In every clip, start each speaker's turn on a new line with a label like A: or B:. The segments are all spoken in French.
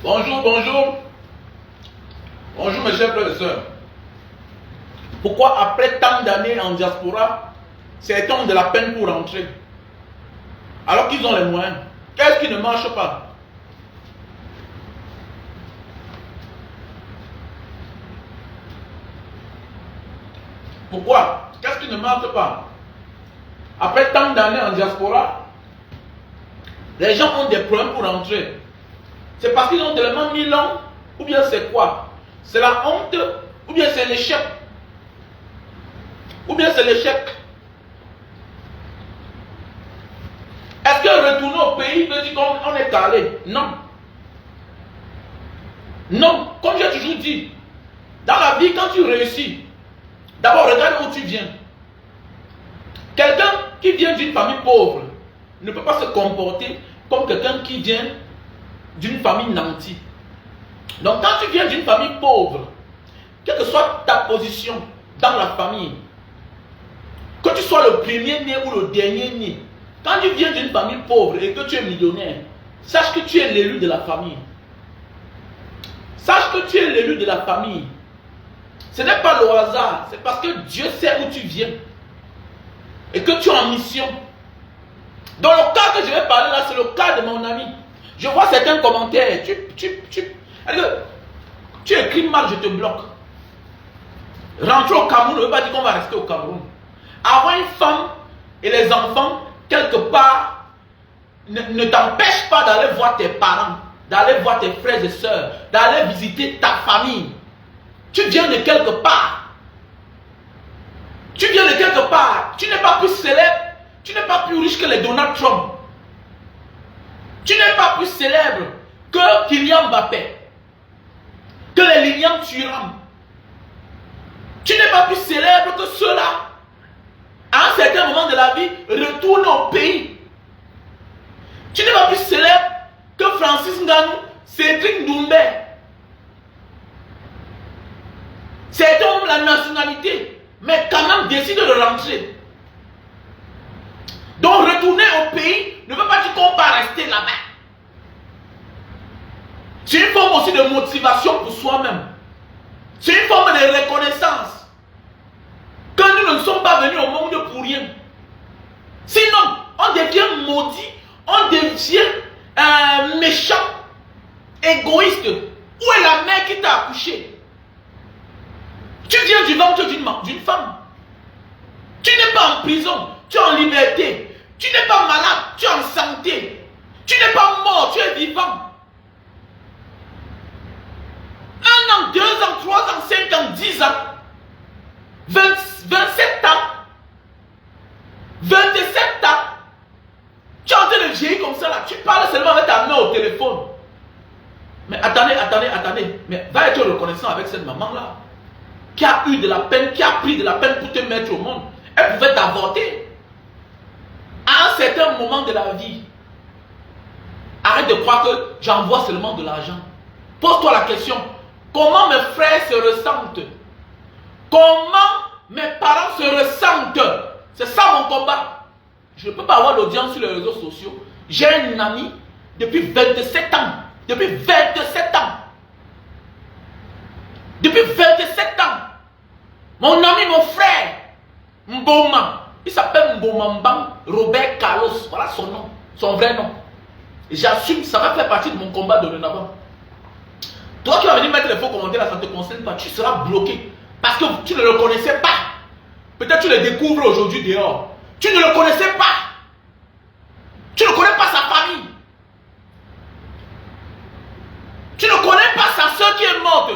A: Bonjour, bonjour. Bonjour mes chers frères et sœurs. Pourquoi après tant d'années en diaspora, certains ont de la peine pour rentrer alors qu'ils ont les moyens? Qu'est-ce qui ne marche pas? Pourquoi? Qu'est-ce qui ne marche pas? Après tant d'années en diaspora, les gens ont des problèmes pour rentrer. C'est parce qu'ils ont tellement mis long, ou bien c'est quoi? C'est la honte, ou bien c'est l'échec? Ou bien c'est l'échec? Est-ce que retourner au pays veut dire qu'on est calé? Non. Non, comme j'ai toujours dit, dans la vie, quand tu réussis, d'abord regarde où tu viens. Quelqu'un qui vient d'une famille pauvre ne peut pas se comporter comme quelqu'un qui vient d'une famille nantie. Donc quand tu viens d'une famille pauvre, quelle que soit ta position dans la famille, que tu sois le premier né ou le dernier né, quand tu viens d'une famille pauvre et que tu es millionnaire, sache que tu es l'élu de la famille. Sache que tu es l'élu de la famille. Ce n'est pas le hasard, c'est parce que Dieu sait où tu viens et que tu es en mission. Dans le cas que je vais parler là, c'est le cas de mon ami. Je vois certains commentaires. Tu écris mal, je te bloque. Rentrer au Cameroun ne veut pas dire qu'on va rester au Cameroun. Avoir une femme et les enfants, quelque part, ne t'empêche pas d'aller voir tes parents, d'aller voir tes frères et sœurs, d'aller visiter ta famille. Tu viens de quelque part. Tu viens de quelque part. Tu n'es pas plus célèbre, tu n'es pas plus riche que les Donald Trump. Tu n'es pas plus célèbre que Kylian Mbappé, que les Lilian Thuram. Tu n'es pas plus célèbre que ceux-là. À un certain moment de la vie, retourne au pays. Tu n'es pas plus célèbre que Francis Ngannou, Cédric Doumbé. Certains ont la nationalité, mais quand même décident de rentrer. Donc retourner au pays ne veut pas dire qu'on va rester là-bas. C'est une forme aussi de motivation pour soi-même. C'est une forme de reconnaissance que nous ne sommes pas venus au monde pour rien. Sinon, on devient maudit, on devient méchant, égoïste. Où est la mère qui t'a accouché? Tu viens du ventre d'une femme. Tu n'es pas en prison, tu es en liberté. Tu n'es pas malade, tu es en santé. Tu n'es pas mort, tu es vivant. 1 an, 2 ans, 3 ans, 5 ans, 10 ans, 27 ans, 27 ans. Tu es en train de vieillir comme ça là. Tu parles seulement avec ta main au téléphone. Mais attendez. Mais va être reconnaissant avec cette maman là, qui a eu de la peine, qui a pris de la peine pour te mettre au monde. Elle pouvait t'avorter. À un certain moment de la vie, arrête de croire que j'envoie seulement de l'argent. Pose-toi la question, comment mes frères se ressentent? Comment mes parents se ressentent? C'est ça mon combat. Je ne peux pas avoir l'audience sur les réseaux sociaux. J'ai un ami depuis 27 ans. Depuis 27 ans. Depuis 27 ans. Mon ami, mon frère, Mboma. Il s'appelle Mboma Mbam Robert Carlos. Voilà son nom, son vrai nom. Et j'assume, ça va faire partie de mon combat dorénavant. Toi qui vas venir mettre les faux commentaires là, ça ne te concerne pas. Tu seras bloqué. Parce que tu ne le connaissais pas. Peut-être tu le découvres aujourd'hui dehors. Tu ne le connaissais pas. Tu ne connais pas sa famille. Tu ne connais pas sa soeur qui est morte.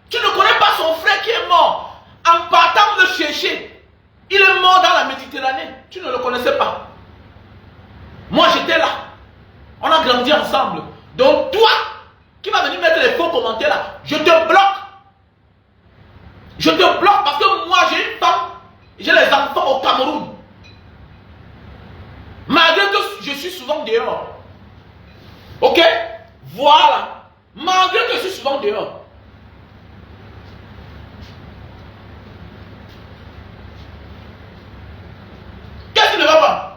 A: Tu ne connais pas son frère qui est mort. En partant le chercher, il est mort dans la Méditerranée. Tu ne le connaissais pas. Moi j'étais là. On a grandi ensemble. Donc toi, qui va venir mettre les faux commentaires là, je te bloque. Je te bloque parce que moi j'ai une femme, j'ai les enfants au Cameroun. Malgré que je suis souvent dehors. Ok? Voilà. Malgré que je suis souvent dehors. Qu'est-ce qui ne va pas?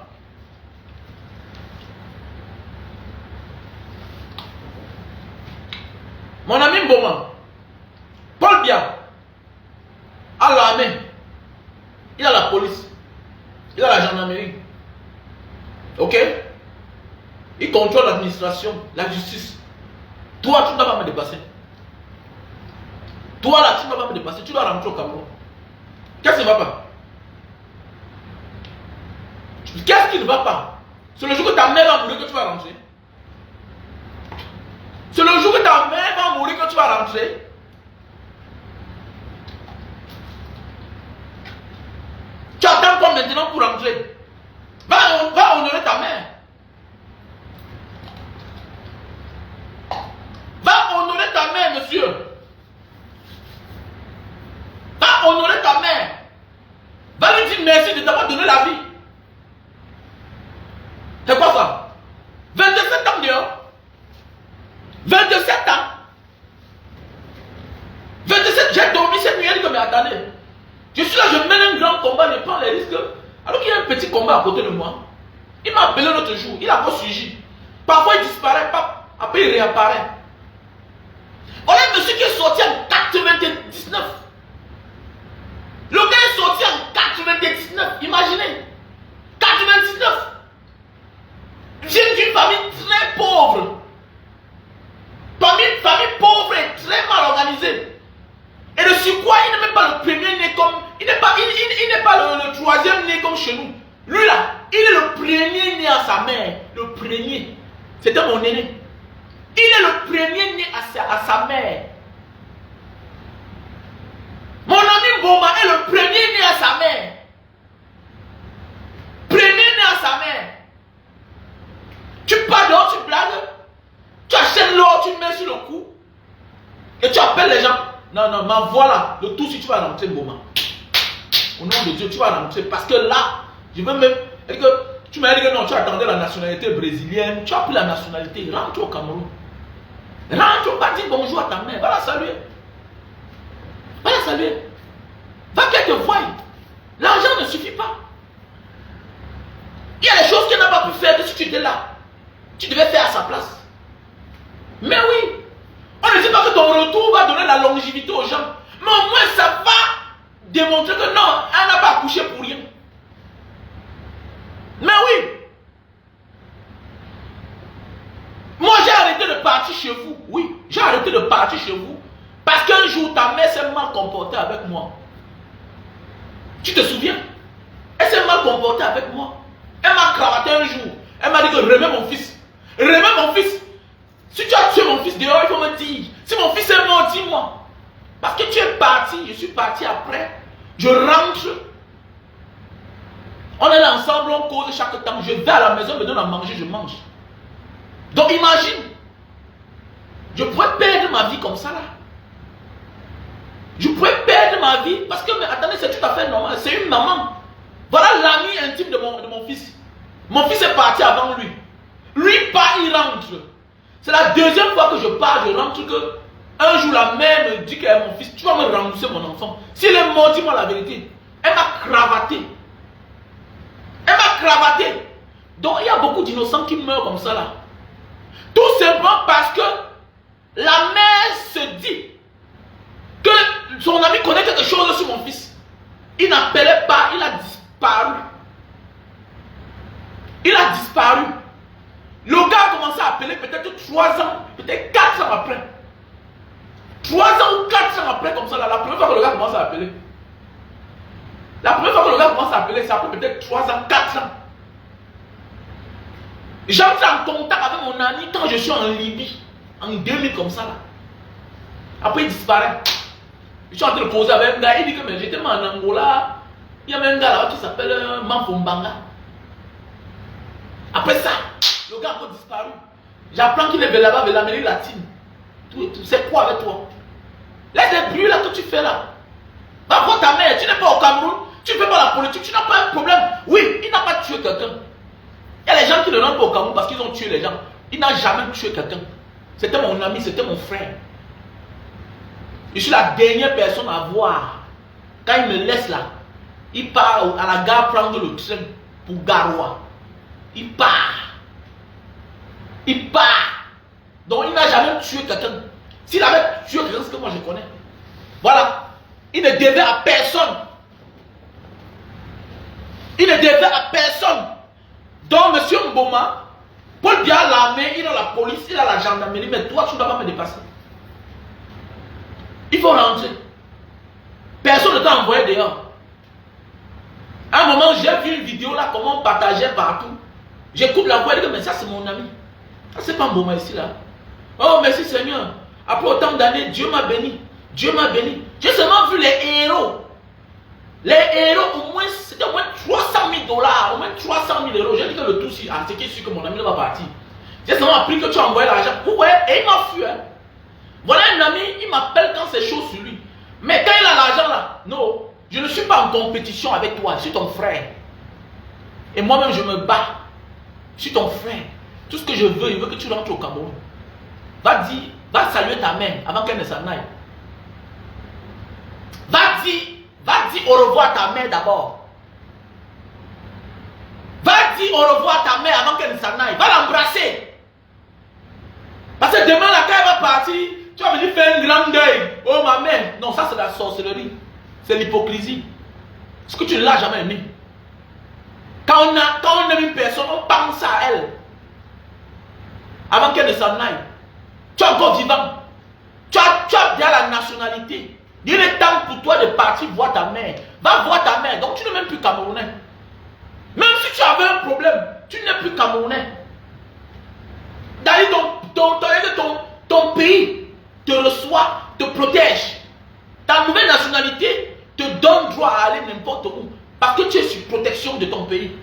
A: Mon ami Mboma, Paul Biya, a l'armée, il a la police, il a la gendarmerie. Ok? Il contrôle l'administration, la justice. Toi, tu ne dois pas me dépasser. Toi là, tu ne dois pas me dépasser. Tu dois rentrer au Cameroun. Qu'est-ce qui ne va pas? Qu'est-ce qui ne va pas? C'est le jour que ta mère va mourir que tu vas rentrer. C'est le jour que ta mère va mourir que tu vas rentrer. Tu attends quoi maintenant pour rentrer? Va honorer ta mère. Va honorer ta mère, monsieur. Va honorer ta mère. Va lui dire merci de t'avoir donné la vie. C'est quoi ça? 27 ans dehors. 27 ans. 27, j'ai dormi cette nuit, elle dit que mais attendez. Je suis là, je mène un grand combat, je prends les risques. Alors qu'il y a un petit combat à côté de moi. Il m'a appelé l'autre jour, il a pas suivi. Parfois il disparaît, après il réapparaît. Voilà un monsieur qui est sorti en 99. Le gars est sorti en 99, imaginez. 99. J'ai d'une famille très pauvre. Famille pauvre et très mal organisée. Et de surcroît, il n'est même pas le premier né comme. Il n'est pas le troisième né comme chez nous. Lui là, il est le premier né à sa mère. Le premier. C'était mon aîné. Il est le premier né à sa mère. Mon ami Mboma est le premier né à sa mère. Premier né à sa mère. Tu pars dehors, tu blagues. Tu achètes l'or, tu mets sur le cou. Et tu appelles les gens. Non, ma voix là, le tout si tu vas rentrer Mboma. Au nom de Dieu, tu vas rentrer. Parce que là, je veux même. Tu m'as dit que non, tu attendais la nationalité brésilienne. Tu as pris la nationalité. Rentre au Cameroun. Rentre, va dire bonjour à ta mère. Va la saluer. Va la saluer. Va qu'elle te voie. L'argent ne suffit pas. Il y a des choses qu'elle n'a pas pu faire que si tu étais là. Tu devais faire à sa place. Mais oui. On ne dit pas que ton retour va donner la longévité aux gens. Mais au moins ça va démontrer que non, elle n'a pas accouché pour rien. Mais oui. Moi j'ai arrêté de partir chez vous. Oui, j'ai arrêté de partir chez vous. Parce qu'un jour ta mère s'est mal comportée avec moi. Tu te souviens? Elle s'est mal comportée avec moi. Elle m'a cravaté un jour. Elle m'a dit que remets mon fils. Remets mon fils. Si tu as tué mon fils dehors, il faut me dire. Si mon fils est mort, dis-moi. Parce que tu es parti, je suis parti après. Je rentre. On est là ensemble, on cause chaque temps. Je vais à la maison, me donne à manger, je mange. Donc imagine. Je pourrais perdre ma vie comme ça là. Je pourrais perdre ma vie parce que, mais attendez, c'est tout à fait normal. C'est une maman. Voilà l'ami intime de mon fils. Mon fils est parti avant lui. Lui part, il rentre. C'est la deuxième fois que je pars, je rentre que un jour la mère me dit qu'elle est mon fils, tu vas me rembourser mon enfant. S'il est mort, dis-moi la vérité. Elle m'a cravaté. Elle m'a cravaté. Donc il y a beaucoup d'innocents qui meurent comme ça là. Tout simplement parce que la mère se dit que son ami connaît quelque chose sur mon fils. Il n'appelait pas, il a disparu. Il a disparu. Le gars a commencé à appeler peut-être 3 ans, peut-être 4 ans après. 3 ans ou 4 ans après, comme ça, là, la première fois que le gars commence à appeler. La première fois que le gars commence à appeler, ça après peut-être 3 ans, 4 ans. J'entre en contact avec mon ami quand je suis en Libye, en 2000 comme ça, là. Après, il disparaît. Je suis en train de causer avec un gars, il dit que j'étais en Angola. Il y a même un gars là qui s'appelle Mamfombanga. Après ça, le gars a encore disparu. J'apprends qu'il est là-bas vers l'Amérique latine. C'est quoi avec toi? Laisse les bruits là que tu fais là. Va voir ta mère, tu n'es pas au Cameroun, tu ne fais pas la politique, tu n'as pas un problème. Oui, il n'a pas tué quelqu'un. Il y a les gens qui ne rentrent pas au Cameroun parce qu'ils ont tué les gens. Il n'a jamais tué quelqu'un. C'était mon ami, c'était mon frère. Je suis la dernière personne à voir. Quand il me laisse là, il part à la gare prendre le train pour Garoua. Il part. Il part. Donc il n'a jamais tué quelqu'un. S'il avait tué quelqu'un que moi je connais. Voilà. Il ne devait à personne. Il ne devait à personne. Donc, M. Mboma, Paul Biya a l'armée, il a la police, il a la gendarmerie, mais toi, tu ne dois pas me dépasser. Il faut rentrer. Personne ne t'a envoyé dehors. À un moment, j'ai vu une vidéo là, comment on partageait partout. J'écoute la voix et je dis, mais ça c'est mon ami. Ça c'est pas Mboma ici là. Oh, merci Seigneur. Après autant d'années, Dieu m'a béni. Dieu m'a béni. J'ai seulement vu les héros. Les héros, au moins, c'était au moins 300 000 $, au moins 300 000 €. J'ai dit que le tout, c'est qui est sûr que mon ami ne va partir. J'ai seulement appris que tu as envoyé l'argent. Vous voyez, et il m'a fui. Hein. Voilà un ami, il m'appelle quand c'est chaud sur lui. Mais quand il a l'argent là, non, je ne suis pas en compétition avec toi, je suis ton frère. Et moi-même, je me bats. Je suis ton frère. Tout ce que je veux que tu rentres au Cameroun. Va saluer ta mère avant qu'elle ne s'en aille. Va dire au revoir à ta mère d'abord. Va dire au revoir à ta mère avant qu'elle ne s'en aille. Va l'embrasser. Parce que demain, là, quand elle va partir, tu vas venir faire un grand deuil. Oh ma mère. Non, ça c'est la sorcellerie. C'est l'hypocrisie. Ce que tu ne l'as jamais aimé. Quand on aime une personne, on pense à elle. Avant qu'elle ne s'en aille. Tu es encore vivant. Tu as bien la nationalité. Il est temps pour toi de partir voir ta mère. Va voir ta mère. Donc tu n'es même plus Camerounais. Même si tu avais un problème, tu n'es plus Camerounais. D'ailleurs, ton pays te reçoit, te protège. Ta nouvelle nationalité te donne droit à aller n'importe où. Parce que tu es sur protection de ton pays.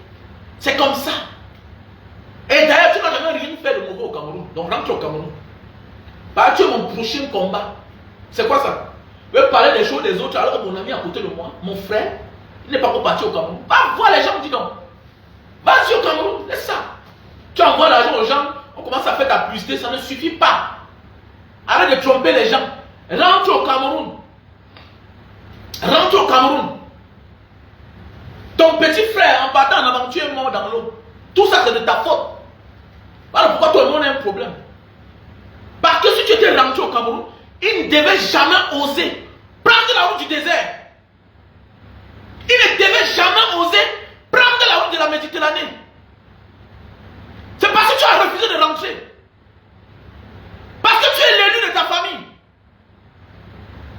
A: C'est comme ça. Et d'ailleurs, tu n'as jamais rien fait de mauvais au Cameroun. Donc rentre au Cameroun. Bah, tu es mon prochain combat. C'est quoi ça? Je veux parler des choses des autres alors que mon ami à côté de moi, mon frère, il n'est pas encore parti au Cameroun. Va voir les gens, dis donc. Vas-y au Cameroun, laisse ça. Tu envoies l'argent aux gens, on commence à faire ta publicité, ça ne suffit pas. Arrête de tromper les gens. Rentre au Cameroun. Rentre au Cameroun. Ton petit frère, en partant en avant, tu es mort dans l'eau. Tout ça, c'est de ta faute. Voilà pourquoi tout le monde a un problème. Parce que si tu étais rentré au Cameroun, il ne devait jamais oser prendre la route du désert. Il ne devait jamais oser prendre la route de la Méditerranée. C'est parce que tu as refusé de rentrer. Parce que tu es l'élu de ta famille.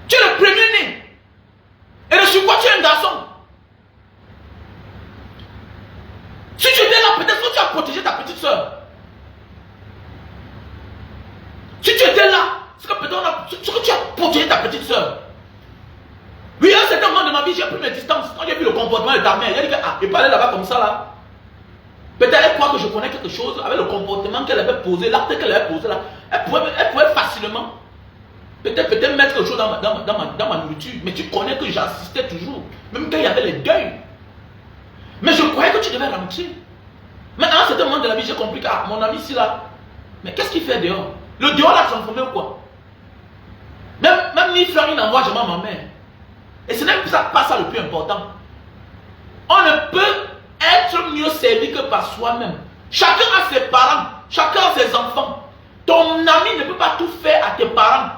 A: Tu es le premier-né. Et de sur quoi tu es un garçon. Si tu étais là, peut-être que tu as protégé ta petite soeur. Si tu étais là, c'est que peut-être tu as protégé ta petite soeur. Oui, à un certain moment de ma vie, j'ai pris mes distances. Quand j'ai vu le comportement de ta mère, j'ai dit que, il parlait là-bas comme ça là. Peut-être elle croit que je connais quelque chose avec le comportement qu'elle avait posé, l'acte qu'elle avait posé là. Elle pouvait facilement, peut-être mettre quelque chose dans ma nourriture. Mais tu connais que j'assistais toujours, même quand il y avait les deuils. Mais je croyais que tu devais rentrer. Mais à un certain moment de la vie, j'ai compris que mon ami ici là, mais qu'est-ce qu'il fait dehors? Le dehors l'a transformé ou quoi? Même ni frère, il n'envoie jamais à ma mère. Et ce n'est pas ça le plus important. On ne peut être mieux servi que par soi-même. Chacun a ses parents, chacun a ses enfants. Ton ami ne peut pas tout faire à tes parents.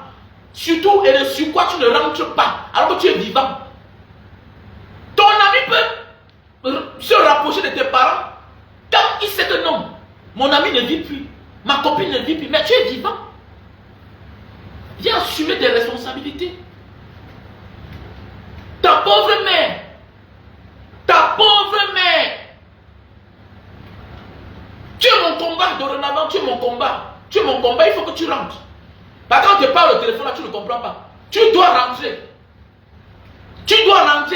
A: Surtout, et sur quoi tu ne rentres pas, alors que tu es vivant. Ton ami peut se rapprocher de tes parents quand il sait que non, mon ami ne vit plus, ma copine ne vit plus, mais tu es vivant. Viens assumer tes responsabilités. Ta pauvre mère, tu es mon combat dorénavant, tu es mon combat, il faut que tu rentres. Parce que quand on te parle au téléphone là, tu ne comprends pas. Tu dois rentrer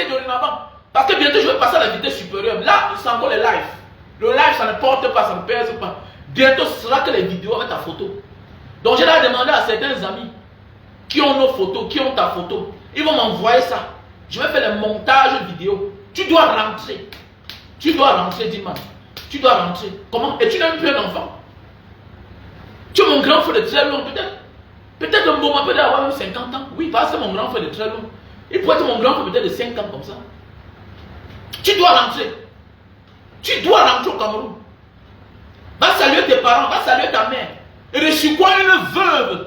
A: dorénavant. Parce que bientôt je vais passer à la vitesse supérieure. Là, c'est encore les lives. Le live, ça ne porte pas, ça ne pèse pas. Bientôt, ce sera que les vidéos avec ta photo. Donc, j'ai demandé à certains amis qui ont nos photos, qui ont ta photo. Ils vont m'envoyer ça. Je vais faire les montages vidéo. Tu dois rentrer. Dis-moi. Tu dois rentrer. Comment? Et tu n'as même plus un enfant. Tu es mon grand frère de très long, peut-être. Peut-être que Mboma peut avoir même 50 ans. Oui, parce que c'est mon grand frère de très long. Il pourrait être mon grand frère peut-être de 5 ans comme ça. Tu dois rentrer. Tu dois rentrer au Cameroun. Va saluer tes parents, va saluer ta mère. Et de sur quoi une veuve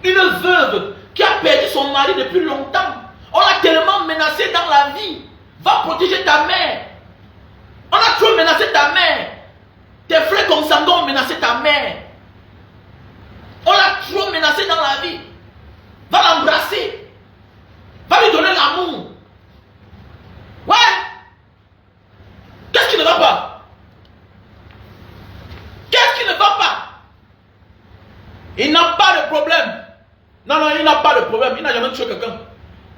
A: Une veuve qui a perdu son mari depuis longtemps. On l'a tellement menacé dans la vie. Va protéger ta mère. On a trop menacé ta mère. Tes frères consanguins ont menacé ta mère. On l'a trop menacé dans la vie. Va l'embrasser. Va lui donner l'amour. Ouais. Qu'est-ce qui ne va pas? Qu'est-ce qui ne va pas? Il n'a pas de problème. Non, non, il n'a pas de problème. Il n'a jamais tué quelqu'un.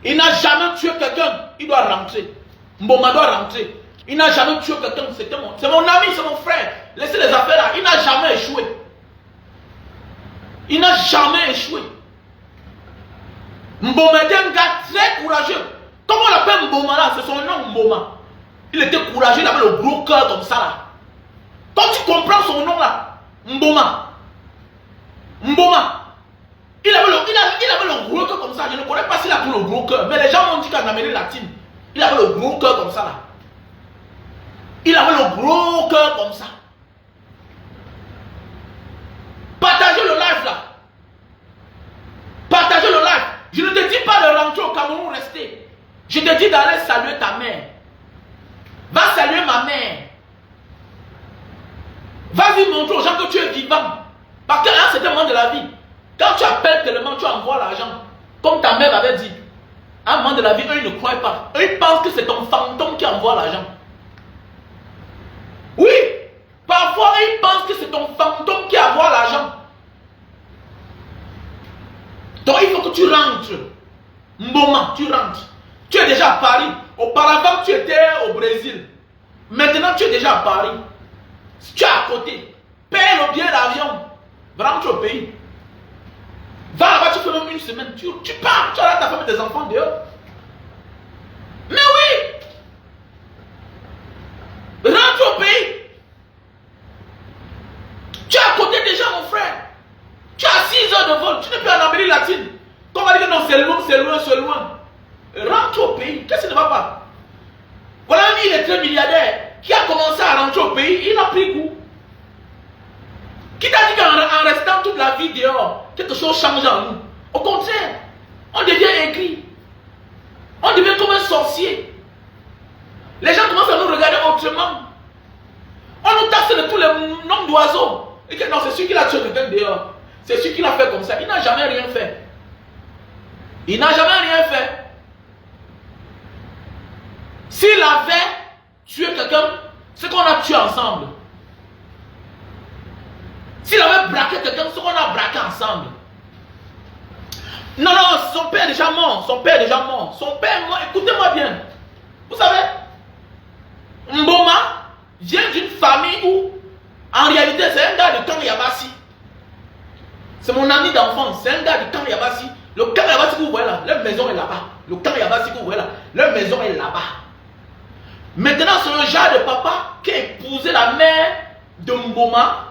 A: Il n'a jamais tué quelqu'un. Il doit rentrer. Mboma doit rentrer. Il n'a jamais tué quelqu'un. C'est mon ami, c'est mon frère. Laissez les affaires là. Il n'a jamais échoué. Il n'a jamais échoué. Mboma était un gars très courageux. Comment on l'appelle Mboma là? C'est son nom, Mboma. Il était courageux, il avait le gros cœur comme ça là. Quand tu comprends son nom là, Mboma. Mboma. Il avait le gros cœur comme ça. Je ne connais pas s'il a tout le gros cœur. Mais les gens m'ont dit qu'en Amérique latine, il avait le gros cœur comme ça là. Il avait le gros cœur comme ça. Partagez le live là. Partagez le live. Je ne te dis pas de rentrer au Cameroun, rester. Je te dis d'aller saluer ta mère. Va saluer ma mère. Vas-y montrer aux gens que tu es vivant. Parce qu'à un certain moment de la vie, quand tu appelles tellement, tu envoies l'argent. Comme ta mère m'avait dit. À un moment de la vie, eux ils ne croient pas. Eux ils pensent que c'est ton fantôme qui envoie l'argent. Oui. Parfois ils pensent que c'est ton fantôme qui envoie l'argent. Donc il faut que tu rentres. Moment, tu rentres. Tu es déjà à Paris. Auparavant, tu étais au Brésil. Maintenant, tu es déjà à Paris. Tu es à côté. Paye le billet d'avion. Rentre au pays. Va là-bas, tu fais même une semaine. Tu pars. Tu as ta femme et tes enfants dehors. Mais oui. Rentre au pays. Tu es à côté déjà, mon frère. Tu as 6 heures de vol. Tu n'es plus en Amérique latine. Quand on va dire que non, c'est loin, c'est loin, c'est loin. Rentre au pays. Qu'est-ce qui ne va pas? Voilà un il est très milliardaire qui a commencé à rentrer au pays. Il a pris goût. Qui t'a dit qu'en restant toute la vie dehors, quelque chose change en nous? Au contraire, on devient aigri. On devient comme un sorcier. Les gens commencent à nous regarder autrement. On nous taxe de tous les noms d'oiseaux. Et que non, c'est celui qui l'a tué quelqu'un dehors. C'est celui qui l'a fait comme ça. Il n'a jamais rien fait. Il n'a jamais rien fait. S'il avait tué quelqu'un, c'est qu'on a tué ensemble. S'il avait braqué quelqu'un, c'est qu'on a braqué ensemble. Non, non, son père est déjà mort. Son père est déjà mort. Son père est mort. Écoutez-moi bien. Vous savez, Mboma vient d'une famille où, en réalité, c'est un gars de Kang Yabassi. C'est mon ami d'enfance. C'est un gars de Kang Yabassi. Le Kang Yabassi que vous voyez là, leur maison est là-bas. Le Kang Yabassi que vous voyez là, leur maison est là-bas. Maintenant, c'est le genre de papa qui a épousé la mère de Mboma.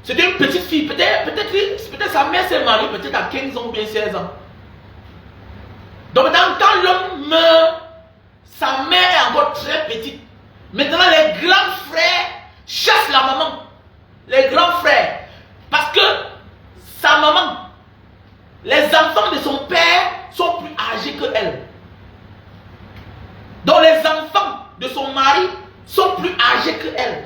A: C'était une petite fille. Peut-être sa mère s'est mariée peut-être à 15 ans ou bien 16 ans. Donc maintenant, quand l'homme meurt, sa mère est encore très petite. Maintenant, les grands frères chassent la maman. Les grands frères. Parce que sa maman, les enfants de son père sont plus âgés que elle. Donc les enfants de son mari sont plus âgés que elle.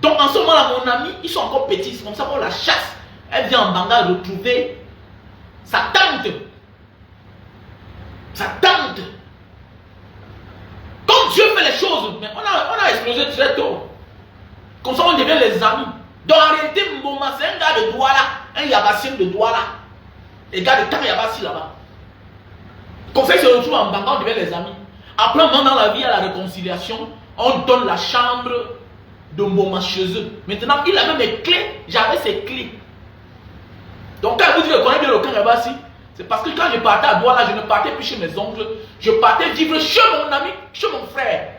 A: Donc en ce moment-là, mon ami, ils sont encore petits. C'est comme ça qu'on la chasse. Elle vient en Banga retrouver sa tante. Sa tante. Comme Dieu fait les choses, mais on a explosé très tôt. Comme ça, on devient les amis. Donc en réalité, Mboma, c'est un gars de Douala, un Yabassien de Douala. Les gars de Kang Yabassi là-bas. Comme ça, ils se retrouvent en Banga, on devient les amis. Après un moment dans la vie, à la réconciliation, on donne la chambre de Mboma chez eux. Maintenant, il avait mes clés, j'avais ses clés. Donc quand vous dites que je connais bien le Kang Yabassi, c'est parce que quand je partais à Douala, je ne partais plus chez mes oncles, je partais vivre chez mon ami, chez mon frère.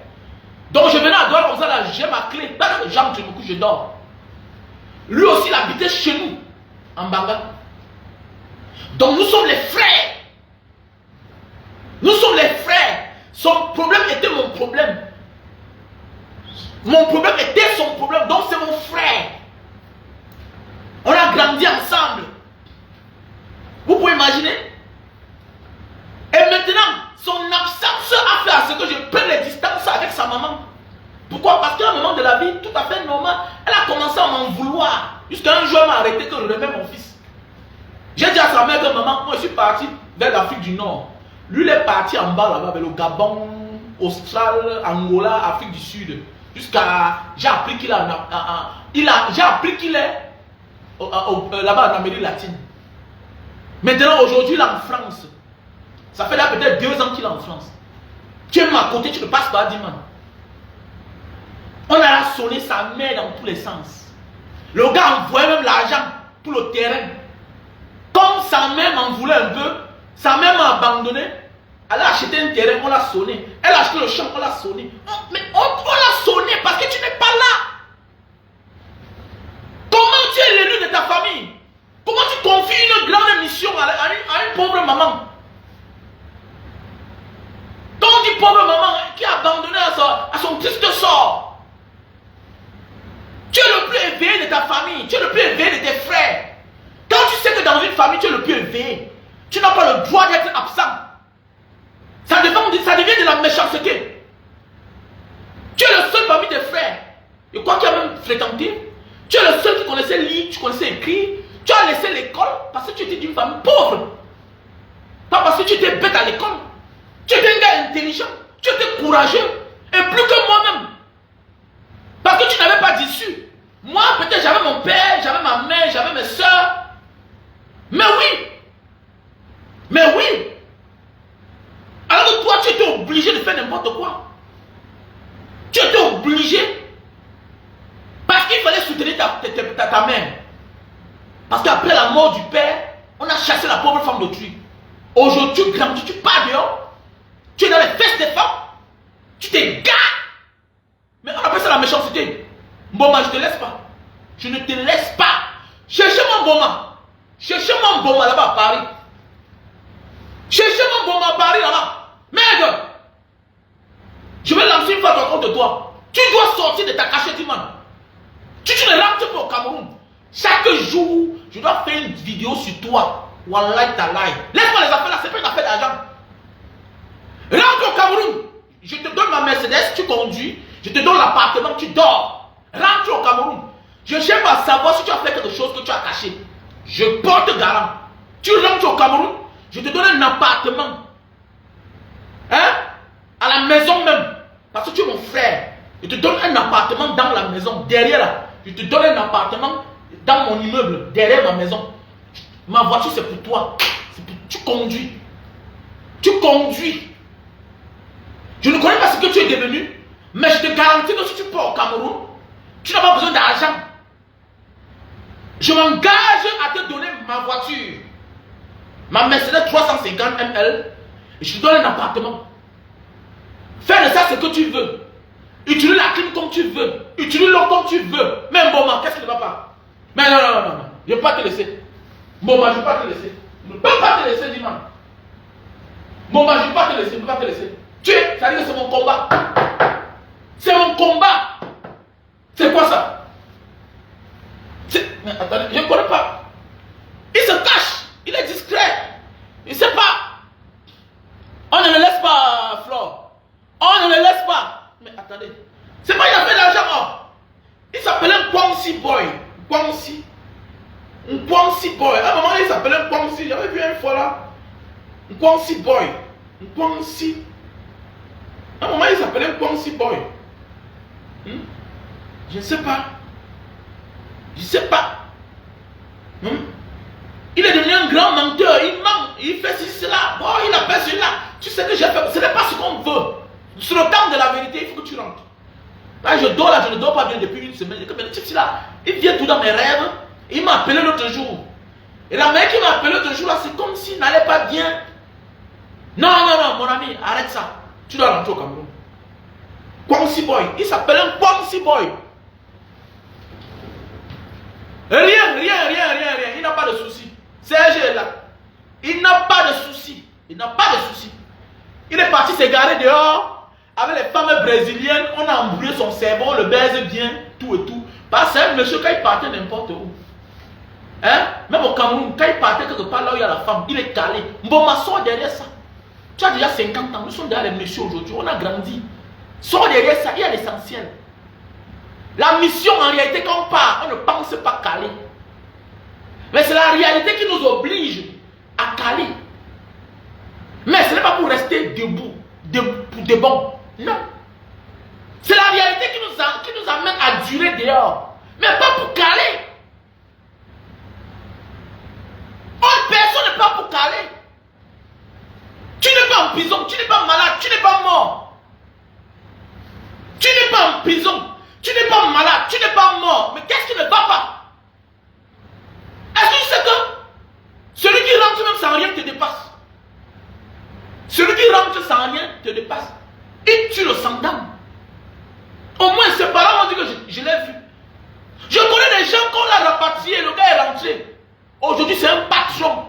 A: Donc je venais à Douala comme ça, là, j'ai ma clé, j'entre, je me couche, je dors. Lui aussi, il habitait chez nous, en Banga. Donc nous sommes les frères. Nous sommes les frères. Son problème était mon problème. Mon problème était son problème. Donc c'est mon frère. On a grandi ensemble. m'en vouloir. Jusqu'à un jour, m'a arrêté que je remets mon fils. J'ai dit à sa mère que maman, moi je suis parti vers l'Afrique du Nord. Lui, il est parti en bas là-bas, vers le Gabon, Austral, Angola, Afrique du Sud. Jusqu'à. J'ai appris qu'il j'ai appris qu'il est là-bas en Amérique latine. Maintenant, aujourd'hui, il est en France. Ça fait là peut-être 2 ans qu'il est en France. Tu es à côté, tu ne passes pas, dis-moi. On a sonné sa mère dans tous les sens. Le gars envoyait même l'argent pour le terrain. Comme sa mère m'en voulait un peu, sa mère m'a abandonné. Elle a acheté un terrain, on l'a sonné. Elle a acheté le champ, on l'a sonné. Mais on l'a sonné parce que tu n'es pas là. Comment tu es l'élu de ta famille? Comment tu confies une grande mission à une pauvre maman? Ton dit pauvre maman qui a abandonné à son triste sort. Tu es le plus éveillé de ta famille, tu es le plus éveillé de tes frères. Quand tu sais que dans une famille tu es le plus éveillé, tu n'as pas le droit d'être absent. Ça devient de la méchanceté. Tu es le seul parmi tes frères. Et quoi qu'il a même fréquenté, tu es le seul qui connaissait lire, tu connaissais écrire. Tu as laissé l'école parce que tu étais d'une famille pauvre. Pas parce que tu étais bête à l'école. Tu étais un gars intelligent. Tu étais courageux. Et plus que moi-même. Parce que tu n'avais pas d'issue. Moi, peut-être j'avais mon père, j'avais ma mère, j'avais mes soeurs. Mais oui. Mais oui. Alors que toi, tu étais obligé de faire n'importe quoi. Tu étais obligé. Parce qu'il fallait soutenir ta mère. Parce qu'après la mort du père, on a chassé la pauvre femme d'autrui. Aujourd'hui, tu grandis, tu pars dehors. Tu es dans les fesses des femmes. Tu t'égares. Mais on appelle ça la méchanceté. Mboma, je ne te laisse pas. Je ne te laisse pas. Cherchez mon Mboma. Cherchez mon Mboma là-bas à Paris. Cherchez mon Mboma à Paris là-bas. Merde. Je vais lancer une fois contre toi. Tu dois sortir de ta cachette, man. Tu ne rentres pas au Cameroun. Chaque jour, je dois faire une vidéo sur toi. Wallahi talaï. Laisse-moi les affaires là, c'est pas une affaire d'argent. Rentre au Cameroun. Je te donne ma Mercedes, tu conduis. Je te donne l'appartement, tu dors. Rentre au Cameroun. Je cherche à savoir si tu as fait quelque chose que tu as caché. Je porte garant. Tu rentres au Cameroun, je te donne un appartement. Hein? À la maison même. Parce que tu es mon frère. Je te donne un appartement dans la maison. Derrière là. Je te donne un appartement dans mon immeuble. Derrière ma maison. Ma voiture c'est pour toi. Tu conduis. Tu conduis. Je ne connais pas ce que tu es devenu. Mais je te garantis que si tu pars au Cameroun, tu n'as pas besoin d'argent. Je m'engage à te donner ma voiture. Ma Mercedes 350 ML. Et je te donne un appartement. Fais de ça ce que tu veux. Utilise la clim comme tu veux. Utilise l'eau comme tu veux. Mais Mboma, qu'est-ce qui ne va pas? Mais non. Je ne vais pas te laisser. Mboma, je ne vais pas te laisser. Je ne peux pas te laisser, dis-moi. Mboma, je ne vais pas te laisser. Je ne peux pas te laisser. Tu es, ça veut dire que c'est mon combat. C'est mon combat. C'est quoi ça? Mais attendez, je ne connais pas. Il se cache. Il est discret. Il ne sait pas. On ne le laisse pas, Flore. On ne le laisse pas. Mais attendez. C'est pas il a fait l'argent. Oh. Il s'appelait un Kwansi Boy. Kwansi. Un Kwansi Boy. À un moment, il s'appelait un Kwansi. J'avais vu une fois là. Un Kwansi Boy. Un Kwansi. À un moment, il s'appelait un Kwansi Boy. Je ne sais pas. Je ne sais pas. Il est devenu un grand menteur. Il ment. Il fait ci, cela. Bon, il appelle celui-là. Tu sais que j'ai fait. Ce n'est pas ce qu'on veut. Sur le temps de la vérité, il faut que tu rentres. Là, je dors là, je ne dors pas bien depuis une semaine. Le type là, il vient tout dans mes rêves. Il m'a appelé l'autre jour. Et la mec qui m'a appelé l'autre jour là, c'est comme s'il n'allait pas bien. Non, mon ami, arrête ça. Tu dois rentrer au Cameroun. Kwansi Boy. Il s'appelle un Kwansi Boy. Rien. Il n'a pas de souci. Serge est là. Il n'a pas de souci. Il est parti s'égarer dehors. Avec les femmes brésiliennes, on a embrouillé son cerveau, on le baise bien, tout et tout. Parce que c'est un monsieur, quand il partait n'importe où. Hein? Même au Cameroun, quand il partait quelque part là où il y a la femme, il est calé. Mboma, sort derrière ça. Tu as déjà 50 ans, nous sommes derrière les messieurs aujourd'hui, on a grandi. Sors derrière ça, il y a l'essentiel. La mission, en réalité, quand on part, on ne pense pas caler. Mais c'est la réalité qui nous oblige à caler. Mais ce n'est pas pour rester debout, pour de bon. Non. C'est la réalité qui nous amène à durer dehors. Mais pas pour caler. Personne n'est pas pour caler. Tu n'es pas en prison, tu n'es pas malade, tu n'es pas mort. Tu n'es pas en prison, tu n'es pas malade, tu n'es pas mort. Mais qu'est-ce qui ne va pas? Est-ce que tu sais que celui qui rentre même sans rien te dépasse? Celui qui rentre sans rien te dépasse. Il tue le sans dame. Au moins ses parents ont dit que je l'ai vu. Je connais des gens qu'on l'a rapatrié, le gars est rentré. Aujourd'hui c'est un patron.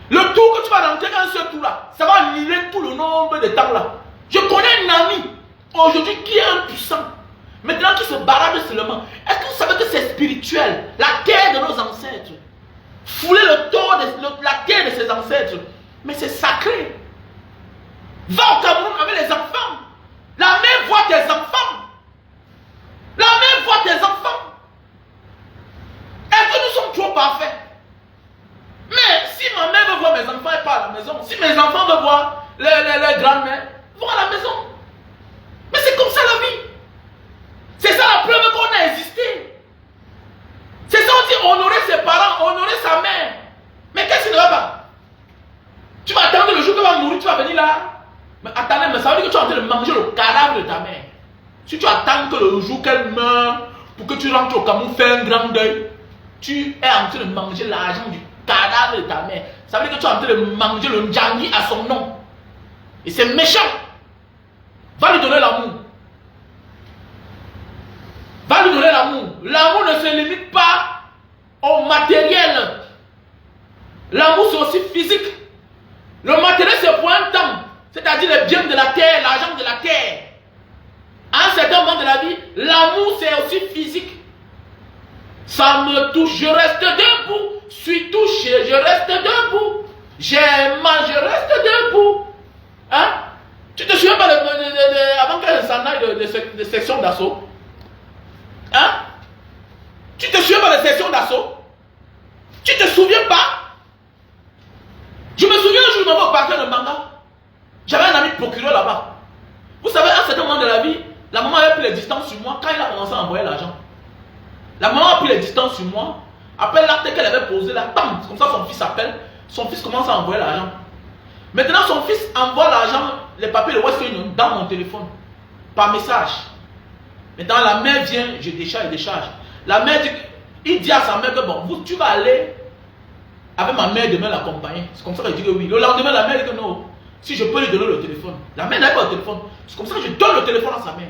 A: Le tour que tu vas rentrer dans ce tour là, ça va annuler tout le nombre de temps là. Je connais un ami aujourd'hui qui est impuissant. Maintenant qui se barade seulement. Est-ce que vous savez que c'est spirituel? La terre de nos ancêtres. Fouler la terre de ses ancêtres. Mais c'est sacré. Va au Cameroun avec les enfants. La mère voit tes enfants. La mère voit tes enfants. Est-ce que nous sommes trop parfaits? Mais si ma mère veut voir mes enfants et pas à la maison, si mes enfants veulent voir les grands-mères, vont à la maison. Mais c'est comme ça la vie. C'est ça la preuve qu'on a existé. C'est ça on dit honorer ses parents, honorer sa mère. Mais qu'est-ce qui ne va pas? Tu vas attendre le jour qu'elle va mourir, tu vas venir là. Mais attendez, mais ça veut dire que tu es en train de manger le cadavre de ta mère. Si tu attends que le jour qu'elle meurt, pour que tu rentres au Cameroun, faire un grand deuil, tu es en train de manger l'argent du cadavre de ta mère. Ça veut dire que tu es en train de manger le ndjangi à son nom. Et c'est méchant. Va lui donner l'amour. Va lui donner l'amour. L'amour ne se limite pas au matériel. L'amour c'est aussi physique. Le matériel c'est pour un temps. C'est-à-dire les biens de la terre, l'argent de la terre. À un certain moment de la vie, l'amour c'est aussi physique. Ça me touche, je reste debout. Suis touché, je reste debout. J'ai mal, je reste debout. Hein? Tu te souviens pas avant qu'elle s'en aille de section d'assaut? Hein? Tu te souviens pas de section d'assaut? Tu te souviens pas? Je me souviens un jour, je m'en vais au parc de Manga. J'avais un ami procureur là-bas. Vous savez, à un certain moment de la vie, la maman avait pris les distances sur moi quand il a commencé à envoyer l'argent. La maman a pris les distances sur moi. Après l'acte qu'elle avait posé là, bam, comme ça son fils appelle. Son fils commence à envoyer l'argent. Maintenant son fils envoie l'argent, les papiers de Western Union dans mon téléphone. Par message. Maintenant la mère vient, je décharge. La mère dit, il dit à sa mère que bon, tu vas aller avec ma mère demain l'accompagner. C'est comme ça qu'elle dit que oui. Le lendemain la mère dit que non. Si je peux lui donner le téléphone. La mère n'a pas le téléphone. C'est comme ça que je donne le téléphone à sa mère.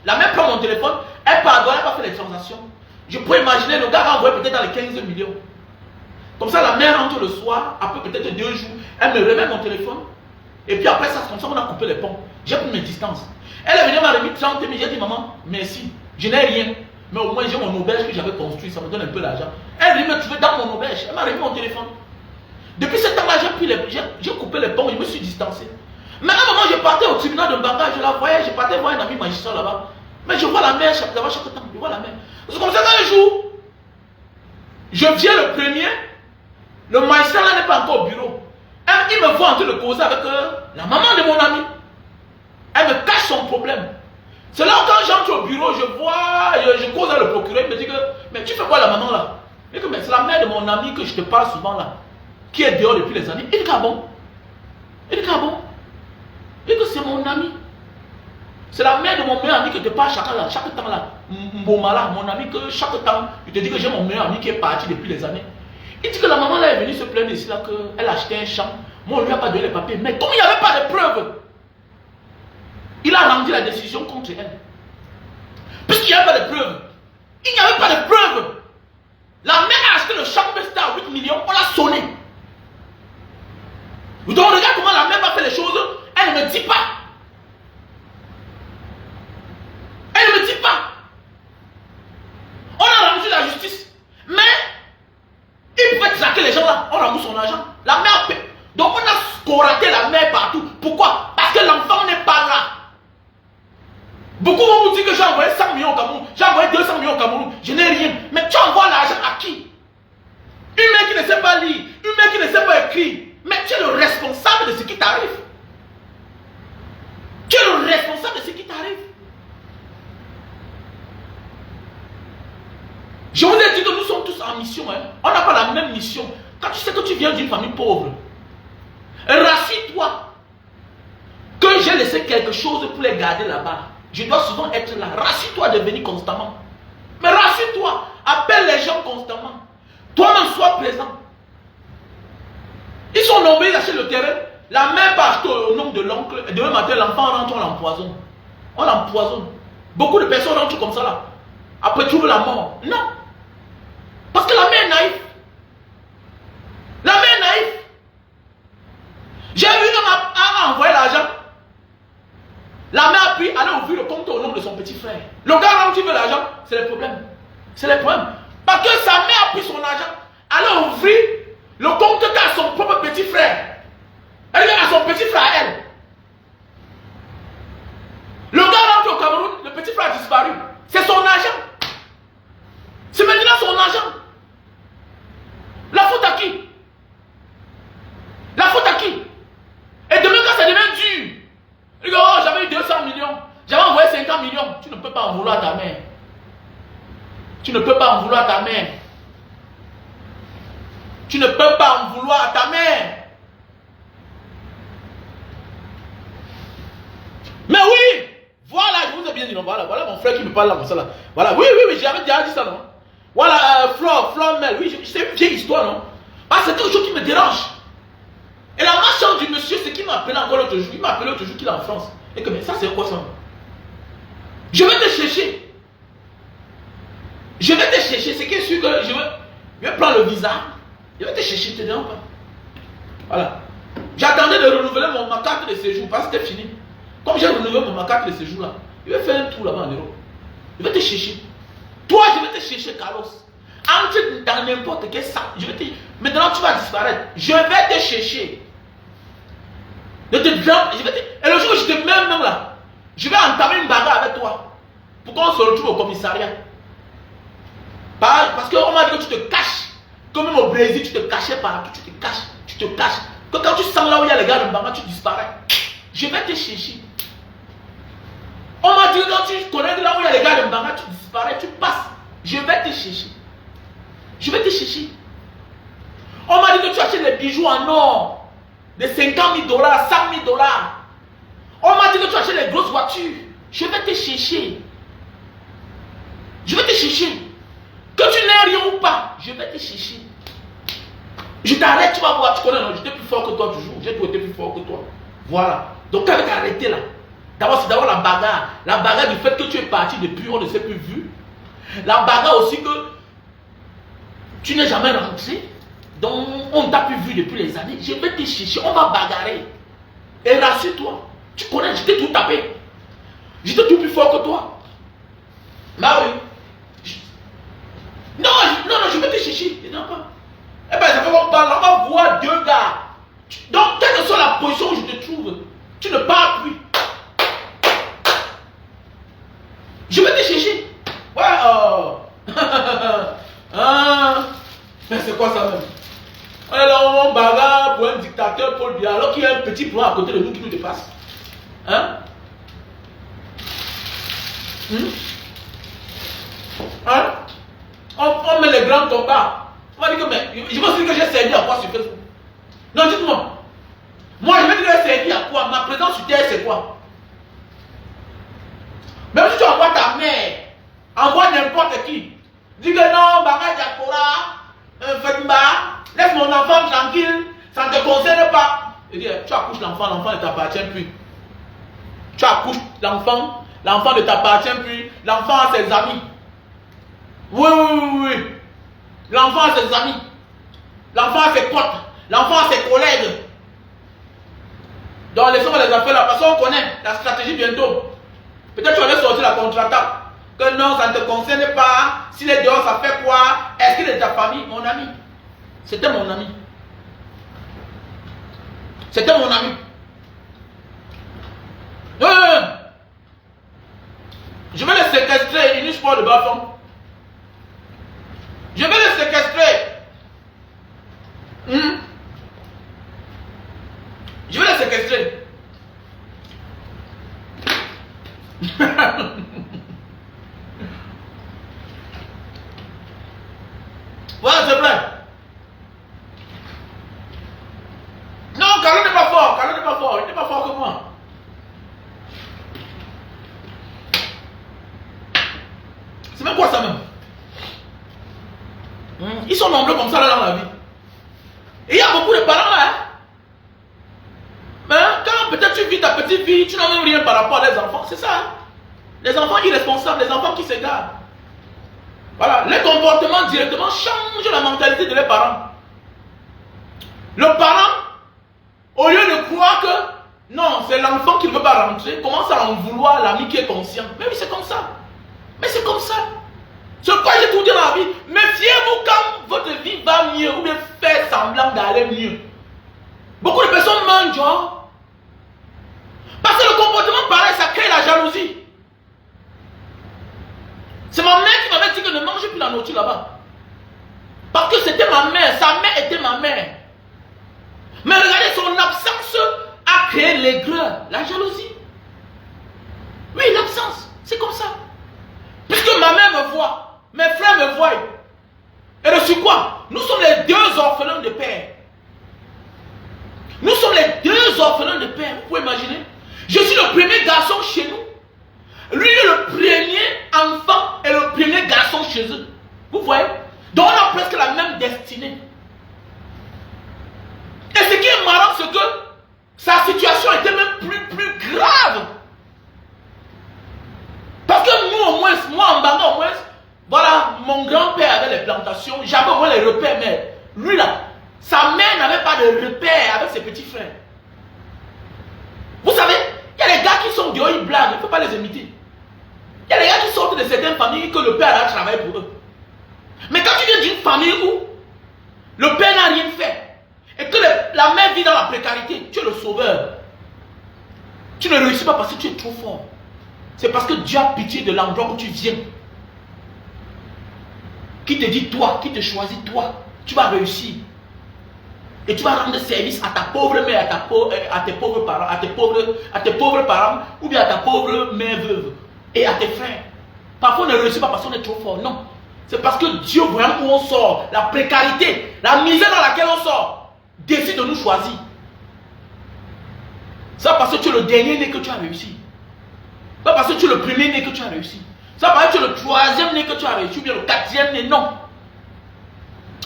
A: La mère prend mon téléphone, elle part, elle n'a pas fait les transactions. Je peux imaginer le gars a envoyé peut-être dans les 15 millions. Comme ça, la mère rentre le soir, après peut-être 2 jours, elle me remet mon téléphone. Et puis après ça, c'est comme ça qu'on a coupé les ponts. J'ai pris mes distances. Elle est venue, m'a remis 30 000. J'ai dit, maman, merci. Je n'ai rien. Mais au moins, j'ai mon auberge que j'avais construit. Ça me donne un peu d'argent. Elle est venue me trouver dans mon auberge. Elle m'a remis mon téléphone. Depuis ce temps-là, j'ai coupé les ponts. Je me suis distancé. Mais à un moment, je partais au tribunal de Mbanga. Je la voyais. Je partais voir un ami magistrat là-bas. Mais je vois la mère chaque temps. Je vois la mère. C'est comme ça qu'un jour, je viens le premier. Le magistrat là n'est pas encore au bureau. Il me voit en train de causer avec la maman de mon ami. Elle me cache son problème. C'est là où quand j'entre au bureau, je vois, je cause avec le procureur. Il me dit que, mais tu fais quoi la maman là? Il dit que, mais c'est la mère de mon ami que je te parle souvent là, qui est dehors depuis les années. Il dit que, ah bon? Il dit que, ah bon? Il dit que c'est mon ami. C'est la mère de mon meilleur ami que je te parle chaque temps là. Mbomala, mon ami que chaque temps, je te dis que j'ai mon meilleur ami qui est parti depuis les années. Il dit que la maman là est venue se plaindre ici là, qu'elle a acheté un champ. Moi on lui a pas donné les papiers. Mais comme il n'y avait pas de preuves, il a rendu la décision contre elle. Puisqu'il n'y avait pas de preuves. Il n'y avait pas de preuves. La mère a acheté le champ Star à 8 millions, on l'a sonné. Donc regarde comment la mère a fait les choses, elle ne me dit pas. Elle ne me dit pas. On a rendu la justice. Mais il pouvait traquer les gens là. On rembourse son argent. La mère paie. Donc on a scoraté la mère partout. Pourquoi? Parce que l'enfant n'est pas là. Beaucoup vont vous dire que j'ai envoyé 100 5 millions au Cameroun, j'ai envoyé 200 millions au Cameroun, je n'ai rien. Mais tu envoies l'argent à qui? Une mec qui ne sait pas lire, une mec qui ne sait pas écrire. Mais tu es le responsable de ce qui t'arrive. Tu es le responsable de ce qui t'arrive. Je vous ai dit que nous sommes tous en mission. Hein. On n'a pas la même mission. Quand tu sais que tu viens d'une famille pauvre, rassure-toi que j'ai laissé quelque chose pour les garder là-bas. Je dois souvent être là. Rassure-toi de venir constamment. Mais rassure-toi, appelle les gens constamment. Toi-même, sois présent. Ils sont nombreux d'acheter le terrain. La mère part au nom de l'oncle. Et demain matin, l'enfant rentre, on l'empoisonne. On l'empoisonne. Beaucoup de personnes rentrent comme ça là. Après, trouvent la mort. Non. Parce que la mère est naïve. La mère est naïve. J'ai vu qu'on a envoyé l'argent. La mère a pu aller ouvrir le compte au nom de son petit frère. Le gars rentre, il veut l'argent. C'est le problème. C'est le problème. Parce que sa mère a pris son argent. Elle a ouvert le compte qu'a son propre petit frère. Elle vient à son petit frère à elle. Le gars rentre au Cameroun, le petit frère a disparu. C'est son argent. C'est maintenant son argent. La faute à qui? La faute à qui? Et demain quand ça devient dur, il dit, oh j'avais eu 200 millions, j'avais envoyé 50 millions. Tu ne peux pas en vouloir à ta mère. Tu ne peux pas en vouloir à ta mère. Tu ne peux pas en vouloir à ta mère. Mais oui, voilà, je vous ai bien dit, non, voilà mon frère qui me parle là comme ça là. Voilà, oui, j'avais déjà dit ça, non? Voilà, Flore Mel, oui, c'est une vieille histoire, non? Ah, c'est quelque chose qui me dérange. Et la malchance du monsieur, c'est qu'il m'a appelé encore l'autre jour. Il m'a appelé l'autre jour qu'il est en France. Et que, mais ça, c'est quoi ça? Je vais te chercher. Je vais te chercher. C'est que sûr que je vais prendre le visa. Je vais te chercher, te dérange pas. Voilà. J'attendais de renouveler ma carte de séjour parce que c'était fini. Comme j'ai renouvelé ma carte de séjour là, je vais faire un tour là-bas en Europe. Je vais te chercher. Toi, je vais te chercher, Carlos. Entre dans n'importe quel sac. Maintenant, tu vas disparaître. Je vais te chercher. Et le jour où je te mets même là, je vais entamer une bagarre avec toi. Pour qu'on se retrouve au commissariat. Parce qu'on m'a dit que tu te caches. Comme même au Brésil, tu te cachais partout. Tu te caches. Tu te caches. Que quand tu sens là où il y a les gars de Mbanga, tu disparais. Je vais te chercher. On m'a dit que quand tu connais là où il y a les gars de Mbanga, tu disparais, tu passes. Je vais te chercher. Je vais te chercher. On m'a dit que tu achètes les bijoux en or de 50 000 $, 100 000 $. On m'a dit que tu achètes les grosses voitures. Je vais te chercher. Je vais te chercher. Que tu n'aies rien ou pas, je vais te chercher. Je t'arrête, tu vas voir, tu connais, non, j'étais plus fort que toi toujours. J'ai toujours été plus fort que toi. Voilà. Donc tu avais arrêté là. D'abord, c'est d'abord la bagarre. La bagarre du fait que tu es parti depuis, on ne s'est plus vu. La bagarre aussi que tu n'es jamais rentré. Donc on t'a plus vu depuis les années. Je vais te chercher, on va bagarrer. Et rassure-toi. Tu connais, j'étais tout tapé. J'étais tout plus fort que toi. Bah oui. Non, je vais te chercher. Non, pas. Eh bien, ça fait qu'on parle, on va voir deux gars. Donc, quelle que soit la position où je te trouve, tu ne pars plus. Je vais te chercher. Ouais, mais c'est quoi ça même? On est là, on bagarre pour un dictateur, Paul Biya, alors qu'il y a un petit plan à côté de nous qui nous dépasse. Hein? Hein? On met les grands combats. On va dire que, mais je me suis dit que j'ai servi à quoi sur Facebook? Non, dites-moi. Moi, je vais dire que j'ai servi à quoi? Ma présence sur terre, c'est quoi? Même si tu envoies ta mère, envoie n'importe qui. Dis que non, Banga Diakora, Fatima, laisse mon enfant tranquille, ça ne te concerne pas. Il dit, tu accouches l'enfant, l'enfant ne t'appartient plus. Tu accouches l'enfant, l'enfant ne t'appartient plus, l'enfant a ses amis. Oui. L'enfant a ses amis. L'enfant a ses potes. L'enfant a ses collègues. Donc laissons les affaires là, parce qu'on connaît la stratégie bientôt. Peut-être tu vas sortir la contre-attaque. Que non, ça ne te concerne pas. S'il est dehors, ça fait quoi? Est-ce qu'il est de ta famille? Mon ami. C'était mon ami. C'était mon ami. Je vais le séquestrer, il sport de bas-fond. Je vais le séquestrer. Je vais le séquestrer. Voilà, c'est vrai. Non, Carlo n'est pas fort. Carlo n'est pas fort. Il n'est pas fort que moi. C'est même quoi ça même? Ils sont nombreux comme ça là dans la vie. Et il y a beaucoup de parents là. Mais quand peut-être tu vis ta petite vie, tu n'as même rien par rapport à les enfants. C'est ça. Les enfants irresponsables, les enfants qui s'égarent. Voilà. Les comportements directement changent la mentalité de les parents. Le parent, au lieu de croire que non, c'est l'enfant qui ne veut pas rentrer, commence à en vouloir l'ami qui est conscient. Mais oui, c'est comme ça. Mais c'est comme ça. C'est quoi j'ai tout dit dans la vie. Méfiez-vous quand votre vie va mieux ou bien fait semblant d'aller mieux. Beaucoup de personnes mangent, genre. Parce que le comportement pareil, ça crée la jalousie. C'est ma mère qui m'avait dit que ne mange plus la nourriture là-bas. Parce que c'était ma mère, sa mère était ma mère. Mais regardez, son absence a créé l'aigreur, la jalousie. Oui, l'absence, c'est comme ça. Puisque ma mère me voit, mes frères me voient. Et de sur quoi? Nous sommes les deux orphelins de père. Nous sommes les deux orphelins de père. Vous pouvez imaginer? Je suis le premier garçon chez nous. Lui est le premier enfant et le premier garçon chez eux. Vous voyez? Donc on a presque la même destinée. Et ce qui est marrant, c'est que sa situation était même plus grave. Parce que nous, au moins, moi en Banga, au moins, voilà, mon grand-père avait les plantations, j'avais au moins les repères, mais lui là, sa mère n'avait pas de repères avec ses petits frères. Vous savez, il y a des gars qui sont dehors, ils blaguent, il ne faut pas les imiter. Il y a des gars qui sortent de certaines familles que le père a travaillé pour eux. Mais quand tu viens d'une famille où le père n'a rien fait, et que la mère vit dans la précarité, tu es le sauveur. Tu ne réussis pas parce que tu es trop fort. C'est parce que Dieu a pitié de l'endroit où tu viens. Qui te dit toi, qui te choisit toi, tu vas réussir. Et tu vas rendre service à ta pauvre mère, à tes pauvres parents, à tes pauvres parents, ou bien à ta pauvre mère veuve, et à tes frères. Parfois on ne réussit pas parce qu'on est trop fort, non. C'est parce que Dieu, vraiment où on sort, la précarité, la misère dans laquelle on sort, décide de nous choisir. Ça parce que tu es le dernier né que tu as réussi. Pas parce que tu es le premier né que tu as réussi. Ça parce que tu es le troisième né que tu as réussi, ou bien le quatrième né, non.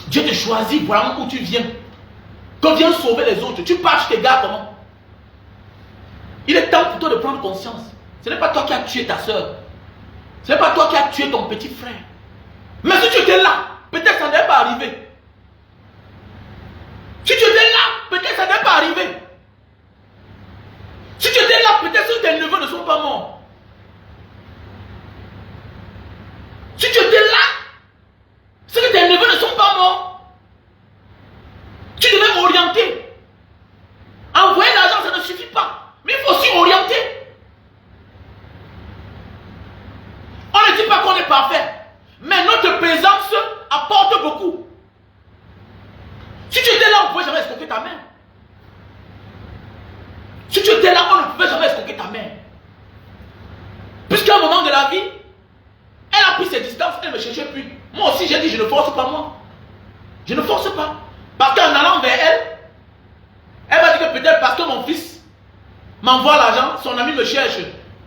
A: Dieu te choisit vraiment où tu viens. Quand tu viens sauver les autres, tu pars chez tes gars comment? Il est temps pour toi de prendre conscience. Ce n'est pas toi qui as tué ta soeur. Ce n'est pas toi qui as tué ton petit frère. Mais si tu étais là, peut-être ça n'allait pas arriver. Si tu étais là, peut-être ça n'allait pas arriver. Si tu étais là, peut-être que tes neveux ne sont pas morts. Si tu étais là, c'est que tes neveux ne sont pas morts. Tu devais orienter. Envoyer l'argent, ça ne suffit pas. Mais il faut aussi orienter. On ne dit pas qu'on est parfait. Mais notre présence apporte beaucoup. Si tu étais là, on ne pouvait jamais escroquer ta mère. Si tu étais là, on ne pouvait jamais escroquer ta mère. Puisqu'à un moment de la vie, elle a pris ses distances, elle ne me cherchait plus. Moi aussi, j'ai dit, je ne force pas moi. Je ne force pas. Parce qu'en allant vers elle, elle m'a dit que peut-être parce que mon fils m'envoie l'argent, son ami me cherche.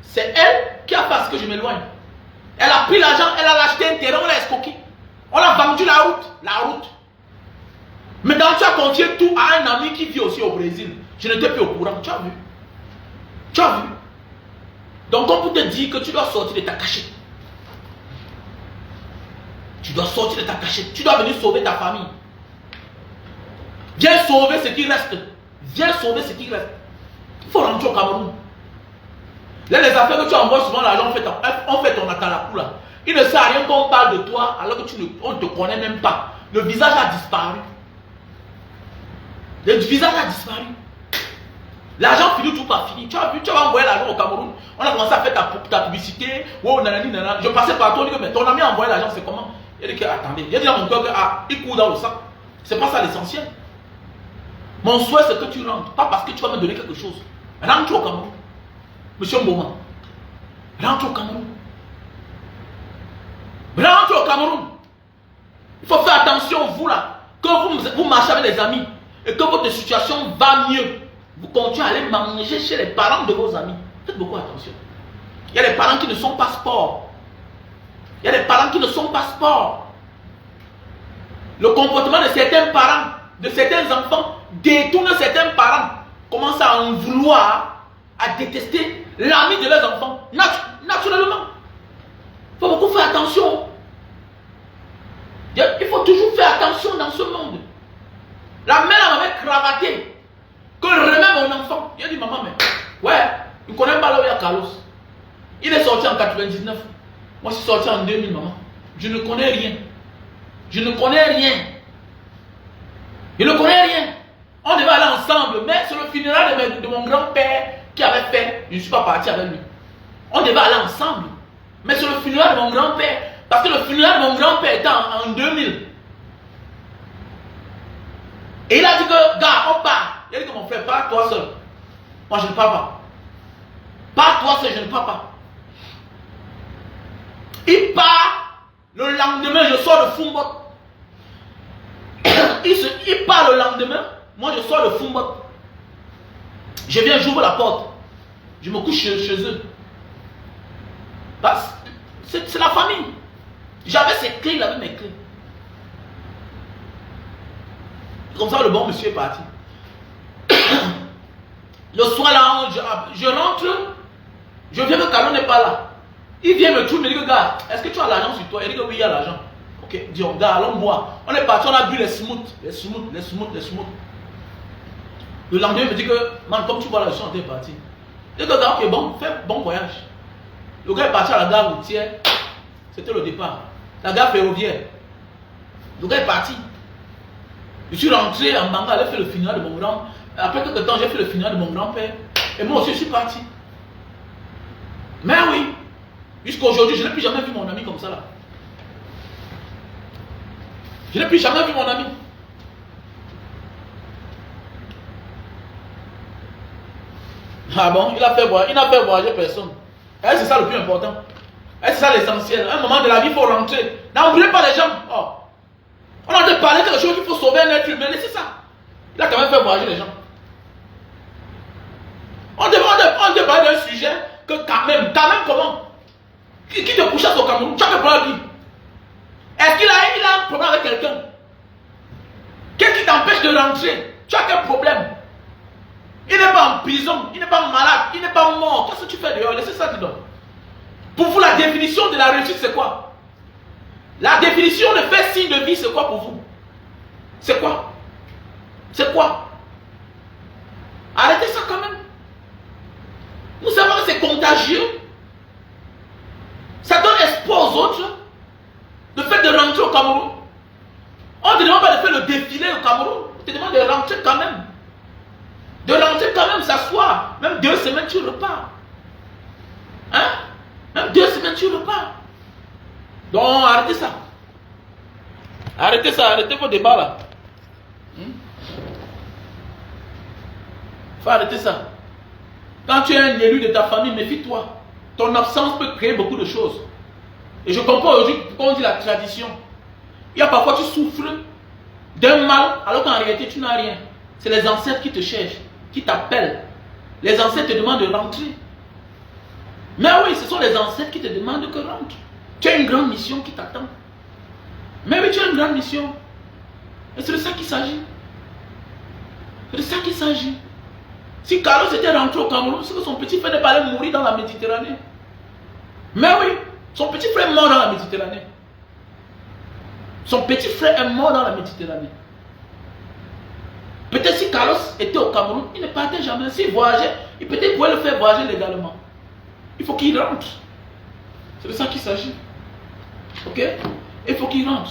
A: C'est elle qui a fait ce que je m'éloigne. Elle a pris l'argent, elle a acheté un terrain, on l'a escroqué. On a vendu la route. Maintenant, tu as confié tout à un ami qui vit aussi au Brésil. Je n'étais plus au courant, tu as vu. Tu as vu. Donc, on peut te dire que tu dois sortir de ta cachette. Tu dois sortir de ta cachette. Tu dois venir sauver ta famille. Viens sauver ce qui reste. Viens sauver ce qui reste. Il faut rentrer au Cameroun. Là, les affaires que tu envoies souvent l'argent, on fait ton atalakou là. Il ne sert à rien qu'on parle de toi alors que on ne te connaît même pas. Le visage a disparu. Le visage a disparu. L'argent finit tout par finir. Tu as vu, tu vas envoyer l'argent au Cameroun. On a commencé à faire ta publicité. Oh, nanani, nanana. Je passais partout, on dit que mais ton ami a envoyé l'argent, c'est comment? Il dit que attendez. Il dit à mon cœur que il court dans le sac. C'est pas ça l'essentiel. Mon souhait, c'est que tu rentres. Pas parce que tu vas me donner quelque chose. Rentre au Cameroun. Monsieur Mboma. Rentre au Cameroun. Rentre au Cameroun. Il faut faire attention, vous là. Que vous marchez avec les amis. Et que votre situation va mieux. Vous continuez à aller manger chez les parents de vos amis. Faites beaucoup attention. Il y a des parents qui ne sont pas sport. Il y a des parents qui ne sont pas sport. Le comportement de certains parents, de certains enfants, détourne certains parents. Commencent à en vouloir, à détester l'ami de leurs enfants. Naturellement. Il faut beaucoup faire attention. Il faut toujours faire attention dans ce monde. La mère m'avait cravaté. Que je remets mon enfant. Il a dit, maman, mais ouais, il ne connaît pas là où il y a Carlos. Il est sorti en 99. Moi, je suis sorti en 2000, maman. Je ne connais rien. Je ne connais rien. Je ne connais rien. On devait aller ensemble, mais c'est le funérail de mon grand-père qui avait fait. Je ne suis pas parti avec lui. On devait aller ensemble. Mais c'est le funérail de mon grand-père. Parce que le funérail de mon grand-père était en 2000. Et il a dit que, gars, on part. Il a dit que mon frère, pars toi seul. Moi, je ne pars pas. Pars toi seul, je ne pars pas. Il part. Le lendemain, je sors de Fumbot. Il part le lendemain. Moi, je sors de Fumbot. Je viens, j'ouvre la porte. Je me couche chez eux. C'est la famille. J'avais ses clés, il avait mes clés. Comme ça, le bon monsieur est parti. Le soir là, je rentre. Je viens que Carlo n'est pas là. Il vient me trouver, me dit que gars, est-ce que tu as l'argent sur toi? Il dit que oui, il y a l'argent. Ok, disons, gars, allons boire. On est parti, on a bu les smooths. Le lendemain, il me dit que, man, comme tu vois là, je suis en train de partir. Il dit que gars, ok, bon, fais bon voyage. Le gars est parti à la gare routière. C'était le départ. La gare ferroviaire. Le gars est parti. Je suis rentré en Banga, j'ai fait le funérail de mon grand. Après quelques temps, j'ai fait le funérail de mon grand-père. Et moi aussi, je suis parti. Mais oui, jusqu'à aujourd'hui, je n'ai plus jamais vu mon ami comme ça là. Je n'ai plus jamais vu mon ami. Ah bon, il n'a fait voyager personne. Et c'est ça le plus important. Et c'est ça l'essentiel. À un moment de la vie, il faut rentrer. N'oubliez pas les gens. Oh. On a de parler de quelque chose qu'il faut sauver un être humain. C'est ça. Il a quand même fait voyager les gens. On devait parler d'un sujet que quand même comment? Qui te couchasse au Cameroun? Tu as un problème avec lui? Est-ce qu'il a un problème avec quelqu'un? Qu'est-ce qui t'empêche de rentrer? Tu as quel problème? Il n'est pas en prison, il n'est pas malade, il n'est pas mort. Qu'est-ce que tu fais dehors? Laissez ça dedans. Pour vous, la définition de la réussite, c'est quoi? La définition de faire signe de vie, c'est quoi pour vous? C'est quoi? C'est quoi? Arrêtez ça quand même. Nous savons que c'est contagieux. Ça donne espoir aux autres. Le fait de rentrer au Cameroun. On ne te demande pas de faire le défilé au Cameroun. On te demande de rentrer quand même. De rentrer quand même, s'asseoir. Même 2 semaines, tu repars. Hein? Même 2 semaines, tu repars. Donc, arrêtez ça. Arrêtez ça, arrêtez vos débats là. Faut arrêter ça. Quand tu es un élu de ta famille, méfie-toi. Ton absence peut créer beaucoup de choses. Et je comprends aujourd'hui pourquoi on dit la tradition. Il y a parfois tu souffres d'un mal alors qu'en réalité tu n'as rien. C'est les ancêtres qui te cherchent, qui t'appellent. Les ancêtres te demandent de rentrer. Mais oui, ce sont les ancêtres qui te demandent que rentre. Tu as une grande mission qui t'attend. Mais oui, tu as une grande mission. Et c'est de ça qu'il s'agit. C'est de ça qu'il s'agit. Si Carlos était rentré au Cameroun, c'est que son petit frère n'est pas allé mourir dans la Méditerranée. Mais oui, son petit frère est mort dans la Méditerranée. Son petit frère est mort dans la Méditerranée. Peut-être si Carlos était au Cameroun, il ne partait jamais. S'il voyageait, il peut-être pouvait le faire voyager légalement. Il faut qu'il rentre. C'est de ça qu'il s'agit. Ok? Il faut qu'il rentre.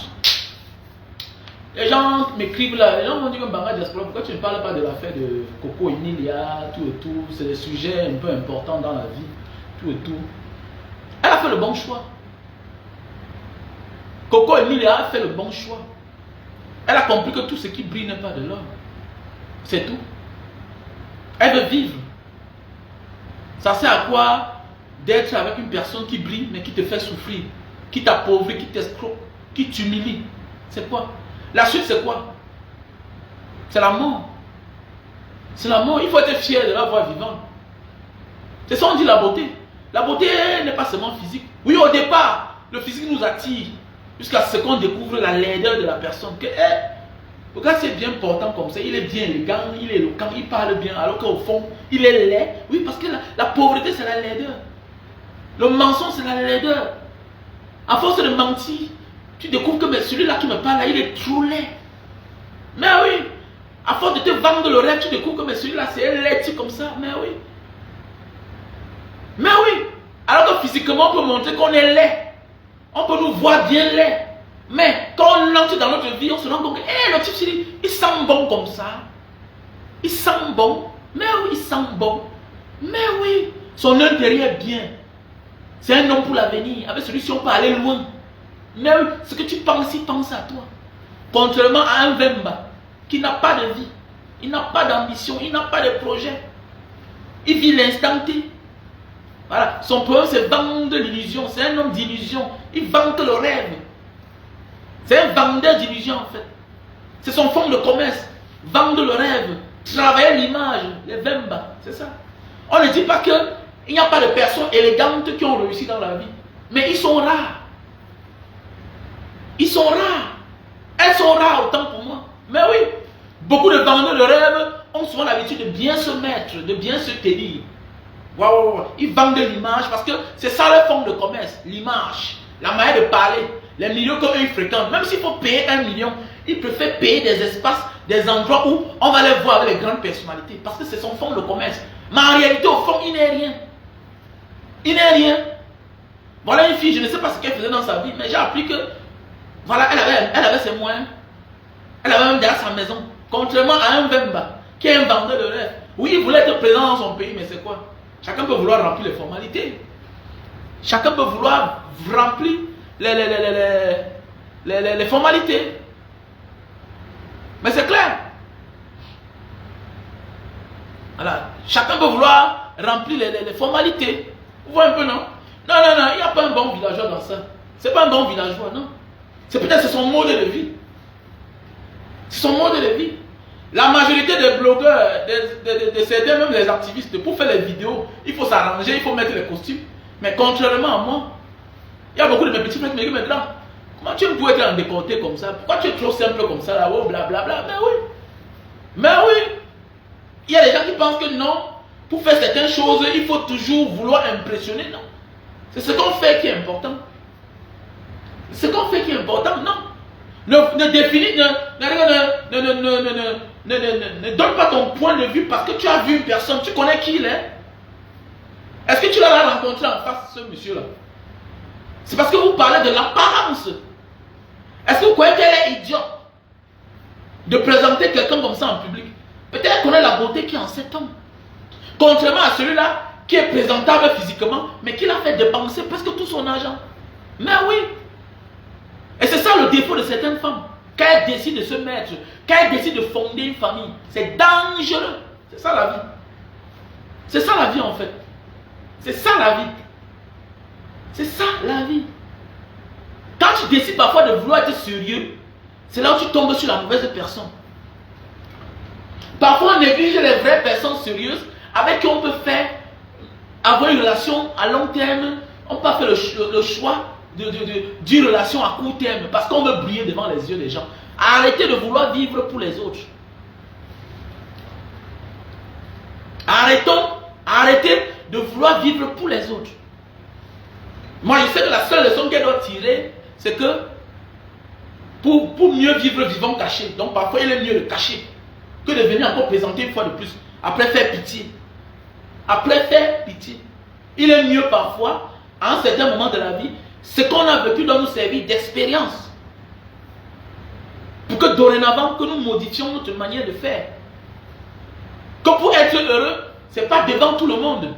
A: Les gens m'écrivent là, les gens m'ont dit que Banga Diaspora, pourquoi tu ne parles pas de l'affaire de Coco Emilia, tout et tout, c'est des sujets un peu importants dans la vie, tout et tout. Elle a fait le bon choix. Coco Emilia a fait le bon choix. Elle a compris que tout ce qui brille n'est pas de l'or. C'est tout. Elle veut vivre. Ça sert à quoi d'être avec une personne qui brille mais qui te fait souffrir, qui t'appauvrit, qui t'escroque, qui t'humilie? C'est quoi? La suite, c'est quoi? C'est la mort. C'est la mort. Il faut être fier de la voir vivante. C'est ça on dit la beauté. La beauté n'est pas seulement physique. Oui, au départ, le physique nous attire. Jusqu'à ce qu'on découvre la laideur de la personne. Que, le gars, c'est bien portant comme ça. Il est bien élégant, il est éloquent, il parle bien. Alors qu'au fond, il est laid. Oui, parce que la pauvreté, c'est la laideur. Le mensonge, c'est la laideur. À force de mentir, tu découvres que celui-là qui me parle, là, il est trop laid. Mais oui, à force de te vendre le rêve, tu découvres que celui-là, c'est un laid comme ça. Mais oui. Mais oui. Alors que physiquement, on peut montrer qu'on est laid. On peut nous voir bien laid. Mais quand on entre dans notre vie, on se rend compte que le type, il sent bon comme ça. Il sent bon. Mais oui, il sent bon. Mais oui, son intérieur est bien. C'est un homme pour l'avenir. Avec celui-ci, on peut aller loin. Mais oui, ce que tu penses, il pense à toi. Contrairement à un Vemba qui n'a pas de vie. Il n'a pas d'ambition. Il n'a pas de projet. Il vit l'instant T. Voilà. Son problème, c'est vendre l'illusion. C'est un homme d'illusion. Il vante le rêve. C'est un vendeur d'illusion en fait. C'est son fonds de commerce. Vendre le rêve. Travailler l'image. Les Vemba. C'est ça. On ne dit pas qu'il n'y a pas de personnes élégantes qui ont réussi dans la vie. Mais ils sont rares. Ils sont rares. Elles sont rares autant pour moi. Mais oui. Beaucoup de vendeurs de rêve ont souvent l'habitude de bien se mettre, de bien se tenir. Wow. Ils vendent de l'image parce que c'est ça leur forme de commerce. L'image, la manière de parler, les milieux comme ils fréquentent. Même s'il faut payer 1 million, ils préfèrent payer des espaces, des endroits où on va les voir avec les grandes personnalités. Parce que c'est son forme de commerce. Mais en réalité, au fond, il n'est rien. Il n'est rien. Voilà une fille, je ne sais pas ce qu'elle faisait dans sa vie, mais j'ai appris que voilà, elle avait ses moyens. Elle avait même derrière sa maison. Contrairement à un Vemba qui est un vendeur de rêve. Oui, il voulait être présent dans son pays, mais c'est quoi? Chacun peut vouloir remplir les formalités. Chacun peut vouloir remplir les formalités. Mais c'est clair. Voilà. Chacun peut vouloir remplir les formalités. Vous voyez un peu, non? Non, il n'y a pas un bon villageois dans ça. C'est pas un bon villageois, non. C'est peut-être son mode de vie. C'est son mode de vie. La majorité des blogueurs, de certains, même les activistes, pour faire les vidéos, il faut s'arranger, il faut mettre les costumes. Mais contrairement à moi, il y a beaucoup de mes petits frères qui me disent, mais là, comment tu peux être en décolleté comme ça? Pourquoi tu es trop simple comme ça, là, oh, blablabla? Mais oui. Mais oui. Il y a des gens qui pensent que non, pour faire certaines choses, il faut toujours vouloir impressionner, non. C'est ce qu'on fait qui est important. Ce qu'on fait qui est important, non. Ne définis, ne donne pas ton point de vue parce que tu as vu une personne, tu connais qui il est. Est-ce que tu l'as rencontré en face, ce monsieur-là? C'est parce que vous parlez de l'apparence. Est-ce que vous croyez qu'elle est idiote de présenter quelqu'un comme ça en public? Peut-être qu'elle connaît la beauté qui est en cet homme. Contrairement à celui-là qui est présentable physiquement, mais qui l'a fait dépenser presque tout son argent. Mais oui. Et c'est ça le défaut de certaines femmes. Quand elles décident de se mettre, quand elles décident de fonder une famille, c'est dangereux. C'est ça la vie. C'est ça la vie en fait. C'est ça la vie. C'est ça la vie. Quand tu décides parfois de vouloir être sérieux, c'est là où tu tombes sur la mauvaise personne. Parfois on néglige les vraies personnes sérieuses avec qui on peut faire avoir une relation à long terme. On peut pas faire le choix d'une relation à court terme parce qu'on veut briller devant les yeux des gens. Arrêtez de vouloir vivre pour les autres. Arrêtez de vouloir vivre pour les autres. Moi je sais que la seule leçon qu'elle doit tirer, c'est que pour mieux vivre vivant caché, donc parfois il est mieux de cacher que de venir encore présenter une fois de plus, après faire pitié. Après faire pitié. Il est mieux parfois, à un certain moment de la vie, ce qu'on a vécu doit nous servir d'expérience. Pour que que dorénavant, que nous modifions notre manière de faire. Que pour être heureux, ce n'est pas devant tout le monde.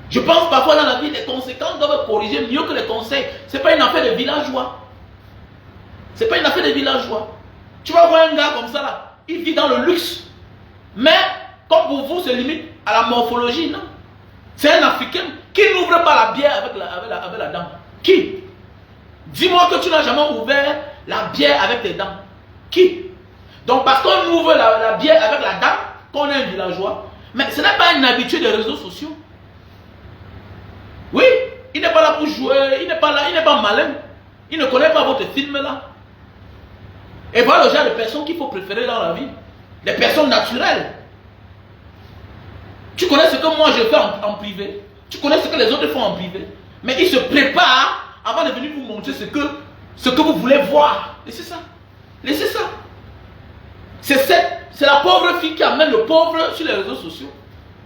A: Je pense parfois dans la vie, les conséquences doivent corriger mieux que les conseils. Ce n'est pas une affaire de villageois. Ce n'est pas une affaire de villageois. Tu vas voir un gars comme ça là, il vit dans le luxe. Mais, comme pour vous, c'est limite à la morphologie, non? C'est un Africain qui n'ouvre pas la bière avec la dent. Qui? Dis-moi que tu n'as jamais ouvert la bière avec tes dents. Qui? Donc parce qu'on ouvre la bière avec la dent, qu'on est un villageois, mais ce n'est pas une habitude des réseaux sociaux. Oui, il n'est pas là pour jouer, il n'est pas là, il n'est pas malin. Il ne connaît pas votre film là. Et voilà le genre de personnes qu'il faut préférer dans la vie. Des personnes naturelles. Tu connais ce que moi je fais en privé. Tu connais ce que les autres font en privé. Mais ils se préparent avant de venir vous montrer ce que vous voulez voir. Laissez ça. Laissez ça. C'est la pauvre fille qui amène le pauvre sur les réseaux sociaux.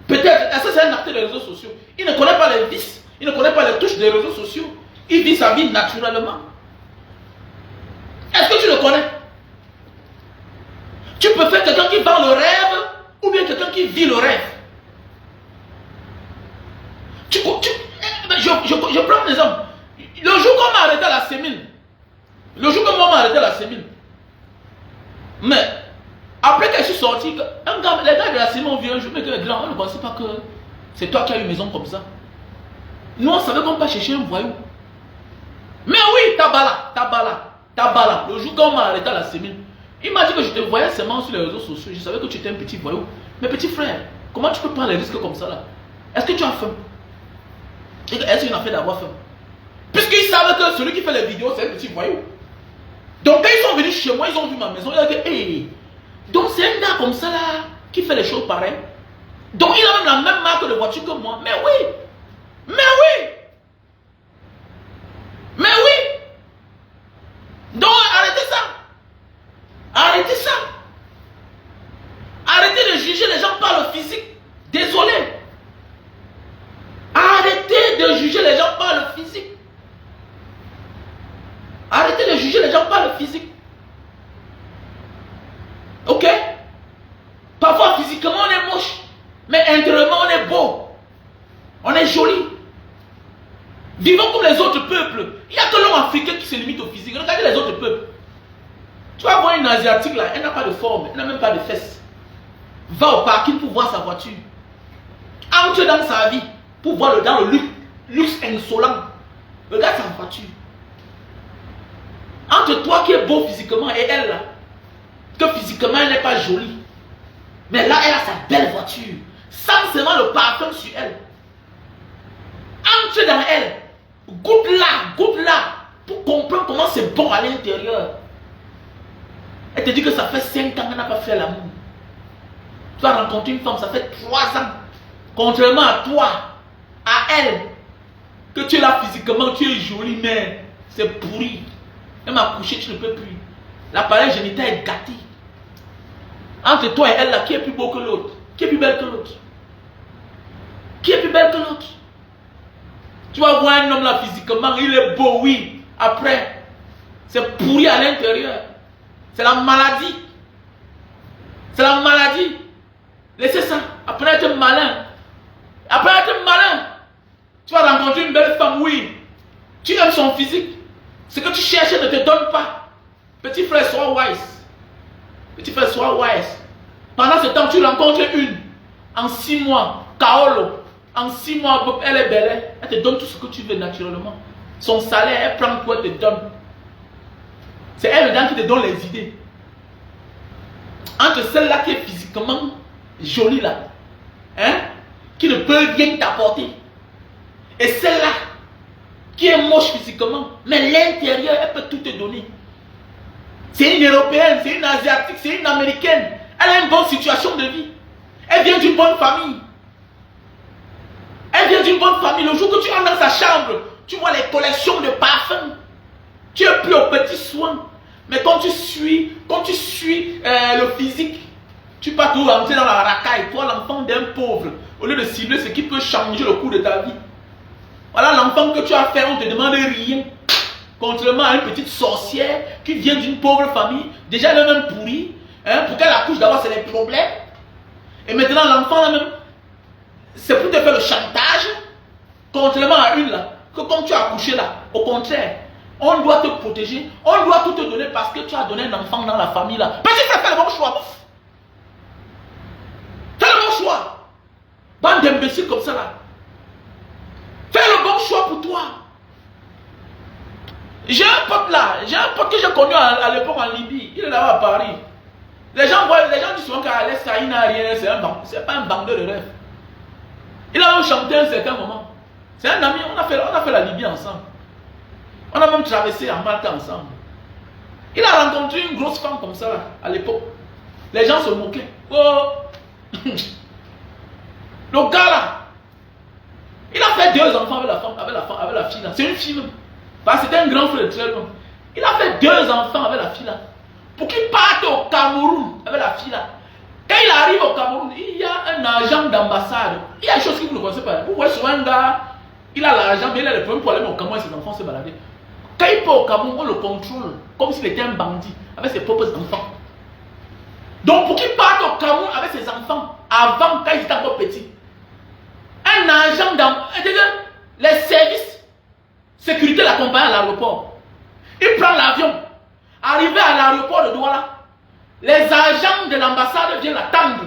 A: Peut-être, est-ce que c'est un acteur des réseaux sociaux? Il ne connaît pas les vices. Il ne connaît pas les touches des réseaux sociaux. Il vit sa vie naturellement. Est-ce que tu le connais? Tu peux faire quelqu'un qui vend le rêve ou bien quelqu'un qui vit le rêve. Je prends un exemple. Le jour qu'on m'a arrêté à la sémine, mais après que je suis sorti, les gars de la sémine ont vu un jour, mais que les grands, on ne pensait pas que c'est toi qui as une maison comme ça. Nous, on savait qu'on ne pas chercher un voyou. Mais oui, Tabala. Le jour qu'on m'a arrêté à la sémine, il m'a dit que je te voyais seulement sur les réseaux sociaux. Je savais que tu étais un petit voyou. Mais petit frère, comment tu peux prendre les risques comme ça là? Est-ce que tu as faim? Est-ce qu'il a fait d'avoir faim? Puisqu'ils savent que celui qui fait les vidéos, c'est un petit voyou. Donc quand ils sont venus chez moi, ils ont vu ma maison, ils ont dit, hey, donc c'est un gars comme ça là, qui fait les choses pareilles. Donc il a même la même marque de voiture que moi. Mais oui! Donc arrêtez ça! Arrêtez de juger les gens par le physique. Désolé. Arrêtez de juger les gens par le physique. Ok? Parfois physiquement on est moche, mais intérieurement on est beau. On est joli. Vivons comme les autres peuples. Il n'y a que l'homme africain qui se limite au physique. Regardez les autres peuples. Tu vas voir une asiatique là, elle n'a pas de forme, elle n'a même pas de fesses. Va au parking pour voir sa voiture. Entre dans sa vie pour voir dans le luxe insolent. Regarde sa voiture. Entre toi qui es beau physiquement et elle là, que physiquement elle n'est pas jolie. Mais là elle a sa belle voiture. Sans seulement le parfum sur elle. Entre dans elle. Goûte là. Pour comprendre comment c'est bon à l'intérieur. Elle te dit que ça fait 5 ans qu'elle n'a pas fait l'amour. Tu vas rencontrer une femme, ça fait 3 ans. Contrairement à toi, à elle, que tu es là physiquement, tu es jolie, mais c'est pourri. Même à coucher, tu ne peux plus. L'appareil génital est gâté. Entre toi et elle, là, qui est plus beau que l'autre? Qui est plus belle que l'autre? Tu vas voir un homme là physiquement, il est beau, oui. Après, c'est pourri à l'intérieur. C'est la maladie. Laissez ça. Après être malin. Tu vas rencontrer une belle femme, oui. Tu aimes son physique. Ce que tu cherches ne te donne pas. Petit frère, sois wise. Pendant ce temps, tu rencontres une. En 6 mois, Kaolo. En 6 mois, elle est belle. Elle te donne tout ce que tu veux naturellement. Son salaire, elle prend quoi, elle te donne. C'est elle dedans qui te donne les idées. Entre celle-là qui est physiquement jolie là, qui ne peut rien t'apporter, et celle-là qui est moche physiquement, mais l'intérieur, elle peut tout te donner. C'est une européenne, c'est une asiatique, c'est une américaine. Elle a une bonne situation de vie. Elle vient d'une bonne famille. Le jour que tu entres dans sa chambre, tu vois les collections de parfums. Tu es plus au petit soin. Mais quand tu suis le physique, tu peux tout rentrer dans la racaille. Toi, l'enfant d'un pauvre, au lieu de cibler ce qui peut changer le cours de ta vie. Voilà l'enfant que tu as fait, on ne te demande rien. Contrairement à une petite sorcière qui vient d'une pauvre famille, déjà elle est même pourrie. Hein, pour qu'elle accouche d'abord, c'est les problèmes. Et maintenant, l'enfant là même, c'est pour te faire le chantage, contrairement à une là, que comme tu as accouché là, au contraire, on doit te protéger, on doit tout te donner parce que tu as donné un enfant dans la famille là. Parce que tu fais le bon choix. Fais le bon choix. Bande d'imbéciles comme ça là. Fais le bon choix pour toi. J'ai un pote là, j'ai un pote que j'ai connu à l'époque en Libye, il est là-bas à Paris. Les gens disent souvent qu'Alex Saïd n'a rien, c'est pas un bandeur de rêve. Il a même chanté à un certain moment. C'est un ami, on a fait la Libye ensemble. On a même traversé en Malta ensemble. Il a rencontré une grosse femme comme ça là, à l'époque. Les gens se moquaient. Oh. Le gars là, il a fait 2 enfants avec la femme, avec la fille là. C'est une fille même. Parce que c'était un grand frère très long. Il a fait 2 enfants avec la fille là. Pour qu'il parte au Cameroun avec la fille là. Quand il arrive au Cameroun, il y a un agent d'ambassade. Il y a des choses que vous ne connaissez pas. Vous voyez souvent un gars, il a l'argent, mais il a le problème pour aller au Cameroun et ses enfants se balader. Quand il part au Cameroun, on le contrôle comme s'il était un bandit avec ses propres enfants. Donc pour qu'il parte au Cameroun avec ses enfants, avant, quand il était encore petit, un agent les services sécurité l'accompagne à l'aéroport. Il prend l'avion. Arrivé à l'aéroport de Douala, les agents de l'ambassade viennent l'attendre.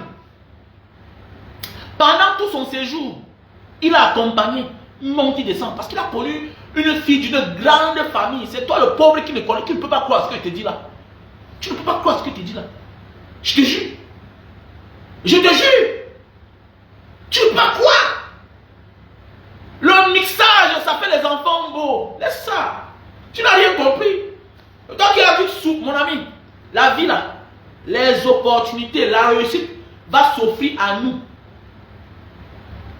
A: Pendant tout son séjour, il a accompagné, il monte, il descend, parce qu'il a connu une fille d'une grande famille. C'est toi le pauvre qui ne connaît, qui ne peut pas croire ce que je te dis là. Tu ne peux pas croire ce que je te dis là. Je te jure. Je te jure. Tu ne peux pas croire. Le mixage, ça fait les enfants beaux. Laisse ça. Tu n'as rien compris. Donc il a dit sous, mon ami, la vie là, les opportunités, la réussite va s'offrir à nous.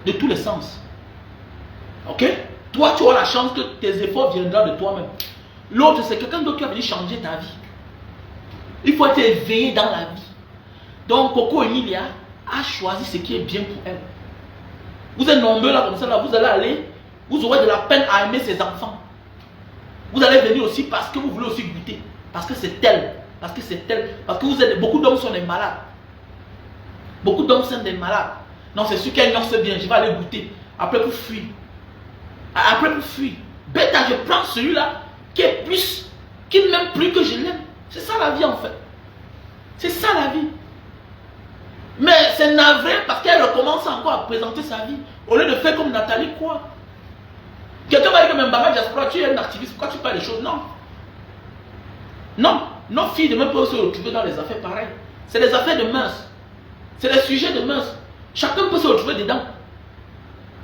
A: De tous les sens. Ok? Toi, tu auras la chance que tes efforts viendront de toi-même. L'autre, c'est quelqu'un d'autre qui va venir changer ta vie. Il faut être éveillé dans la vie. Donc, Coco Emilia a choisi ce qui est bien pour elle. Vous êtes nombreux là comme ça, là, vous allez aller, vous aurez de la peine à aimer ses enfants. Vous allez venir aussi parce que vous voulez aussi goûter. Parce que c'est tel. Parce que c'est tel. Parce que vous êtes, beaucoup d'hommes sont des malades. Beaucoup d'hommes sont des malades. Non, c'est sûr qu'elle sait bien, je vais aller goûter. Après pour fuir. Après pour fuir. Bêta, je prends celui-là qui est plus, qui m'aime plus que je l'aime. C'est ça la vie en fait. C'est ça la vie. Mais c'est navré parce qu'elle recommence encore à présenter sa vie. Au lieu de faire comme Nathalie, quoi. Quelqu'un va dire que même Baba Diaspora, tu es un activiste, pourquoi tu parles des choses? Non. Non. Nos filles de même peuvent se retrouver dans les affaires pareilles. C'est des affaires de mœurs. C'est des sujets de mœurs. Chacun peut se retrouver dedans.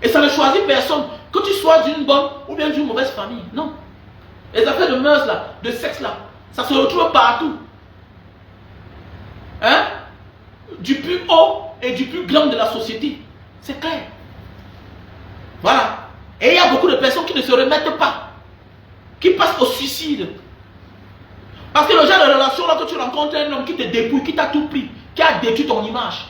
A: Et ça ne choisit personne. Que tu sois d'une bonne ou bien d'une mauvaise famille. Non. Les affaires de mœurs là, de sexe là, ça se retrouve partout. Hein? Du plus haut et du plus grand de la société. C'est clair. Voilà. Et il y a beaucoup de personnes qui ne se remettent pas. Qui passent au suicide. Parce que le genre de relation là que tu rencontres un homme qui te dépouille, qui t'a tout pris, qui a détruit ton image.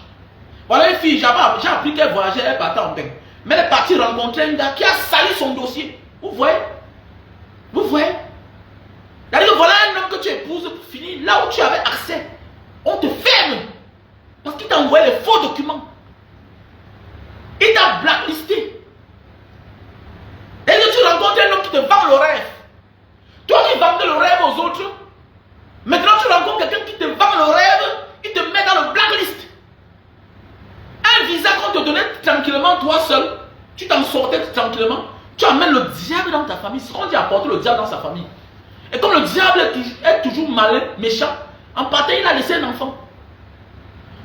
A: Voilà une fille, j'ai appris qu'elle voyageait, elle partait en bain. Mais elle est partie rencontrer un gars qui a sali son dossier. Vous voyez? Vous voyez? C'est-à-dire que voilà un homme que tu épouses pour finir là où tu avais accès. On te ferme. Parce qu'il t'a envoyé les faux documents. Il t'a blacklisté. Et que tu rencontres un homme qui te vend le rêve. Toi qui vendais le rêve aux autres, maintenant tu rencontres quelqu'un qui te vend le rêve, il te met dans le blacklist. Un visa qu'on te donnait tranquillement, toi seul, tu t'en sortais tranquillement, tu amènes le diable dans ta famille. C'est ce qu'on dit apporter le diable dans sa famille. Et comme le diable est toujours malin, méchant, en partant, il a laissé un enfant.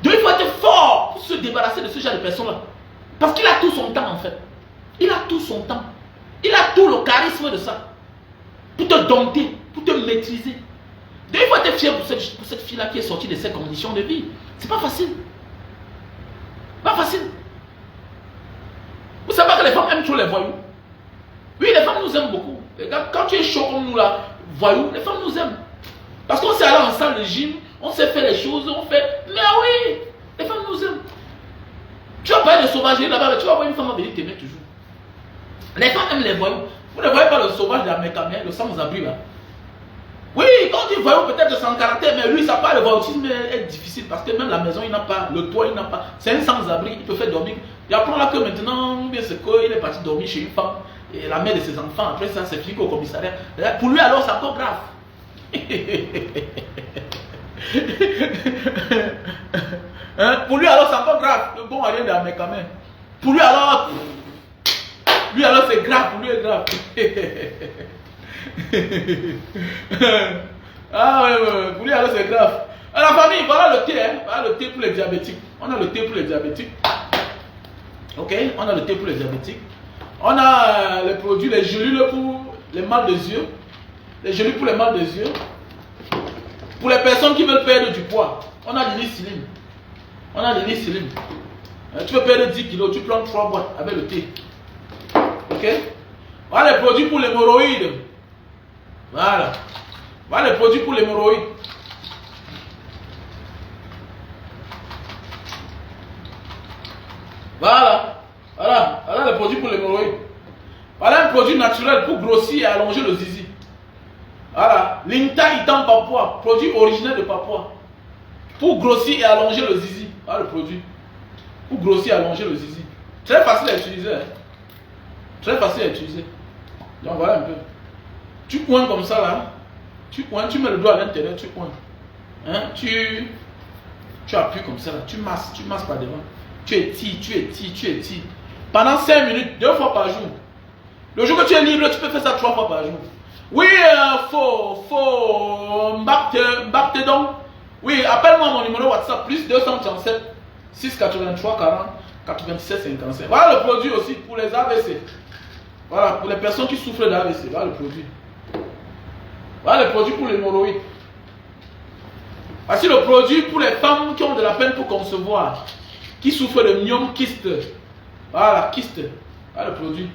A: Donc il faut être fort pour se débarrasser de ce genre de personnes-là. Parce qu'il a tout son temps en fait. Il a tout son temps. Il a tout le charisme de ça. Pour te dompter, pour te maîtriser. Donc il faut être fier pour cette fille-là qui est sortie de ces conditions de vie. C'est pas facile. Pas facile. Vous savez pas que les femmes aiment toujours les voyous. Oui, les femmes nous aiment beaucoup. Et quand tu es chaud comme nous là, voyous, les femmes nous aiment. Parce qu'on s'est allé en salle de gym, on sait faire les choses, on fait. Mais oui, les femmes nous aiment. Tu vas parler de sauvagerie là-bas, tu vas voir une femme venir t'aimer toujours. Les femmes aiment les voyous. Vous ne voyez pas le sauvage de la Mécamien, le sans-abri là. Oui, quand dit voyou peut-être sans caractère, mais lui, ça pas le voyoutisme est difficile parce que même la maison, il n'a pas, le toit, il n'a pas. C'est un sans-abri, il peut faire dormir. Il apprend là que maintenant, bien c'est qu'il est parti dormir chez une femme et la mère de ses enfants. Après ça, c'est fini au commissariat. Pour lui, alors, c'est encore grave. Hein? Pour lui, alors, c'est encore grave. Le bon rien de mais quand même. Pour lui, alors, c'est grave. Pour lui, c'est grave. Ah ouais, pour lui alors c'est grave. À la famille, voilà le thé, hein. Voilà le thé pour les diabétiques. On a le thé pour les diabétiques. Ok, on a le thé pour les diabétiques. On a les produits, les gélules pour les mal des yeux. Les gélules pour les mal des yeux. Pour les personnes qui veulent perdre du poids, on a de l'insuline. On a de l'insuline. Tu veux perdre 10 kilos, tu prends 3 boîtes avec le thé. Ok. Voilà les produits pour l'hémorroïde. Voilà. Voilà les produits pour l'hémorroïde. Voilà. Voilà les produits pour l'hémorroïde. Voilà un produit naturel pour grossir et allonger le zizi. Voilà. L'Inta Itam Papua, produit original de Papua. Pour grossir et allonger le zizi. Voilà le produit. Pour grossir et allonger le zizi. Très facile à utiliser. Hein. Très facile à utiliser. Donc voilà un peu. Tu coins comme ça là. Tu coins, tu mets le doigt à l'intérieur, tu coins. Hein? Tu appuies comme ça là. Tu masses par devant. Tu étires. Pendant 5 minutes, 2 fois par jour. Le jour que tu es libre, tu peux faire ça 3 fois par jour. Oui, faut Mbapte donc. Oui, appelle-moi mon numéro WhatsApp, plus 237 683 40 97 55. Voilà le produit aussi pour les AVC. Voilà, pour les personnes qui souffrent d'AVC. Voilà le produit. Voilà le produit pour l'hémorroïde. Voici le produit pour les femmes qui ont de la peine pour concevoir, qui souffrent de myome kyste. Voilà, kyste. Voilà le produit.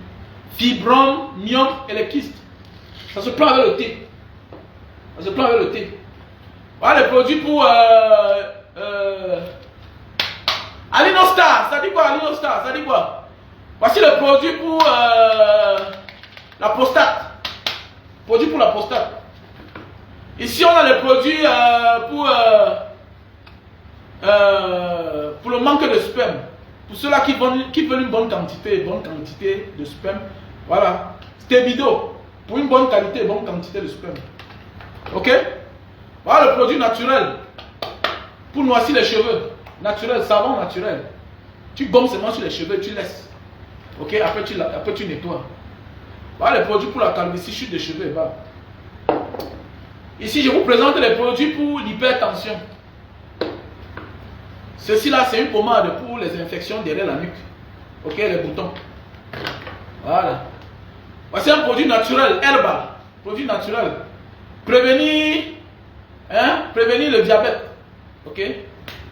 A: Fibrome, myome et les kystes. Ça se prend avec le thé. Ça se prend avec le thé. Voilà le produit pour Alinostar. Ça dit quoi Alinostar? Ça dit quoi? Voici le produit pour la prostate. Produit pour la prostate. Ici, on a les produits pour le manque de sperme. Pour ceux-là qui veulent une bonne quantité de sperme. Voilà. Stébido. Pour une bonne qualité, bonne quantité de sperme. Ok? Voilà le produit naturel. Pour noircir les cheveux. Naturel, savon naturel. Tu gommes seulement sur les cheveux et tu laisses. Ok? Après tu nettoies. Voilà les produits pour la calvitie, chute de cheveux. Bah. Ici, je vous présente les produits pour l'hypertension. Ceci-là, c'est une pommade pour les infections derrière la nuque. Ok, les boutons. Voilà. Voici un produit naturel, herbal. Produit naturel. Prévenir le diabète. Ok.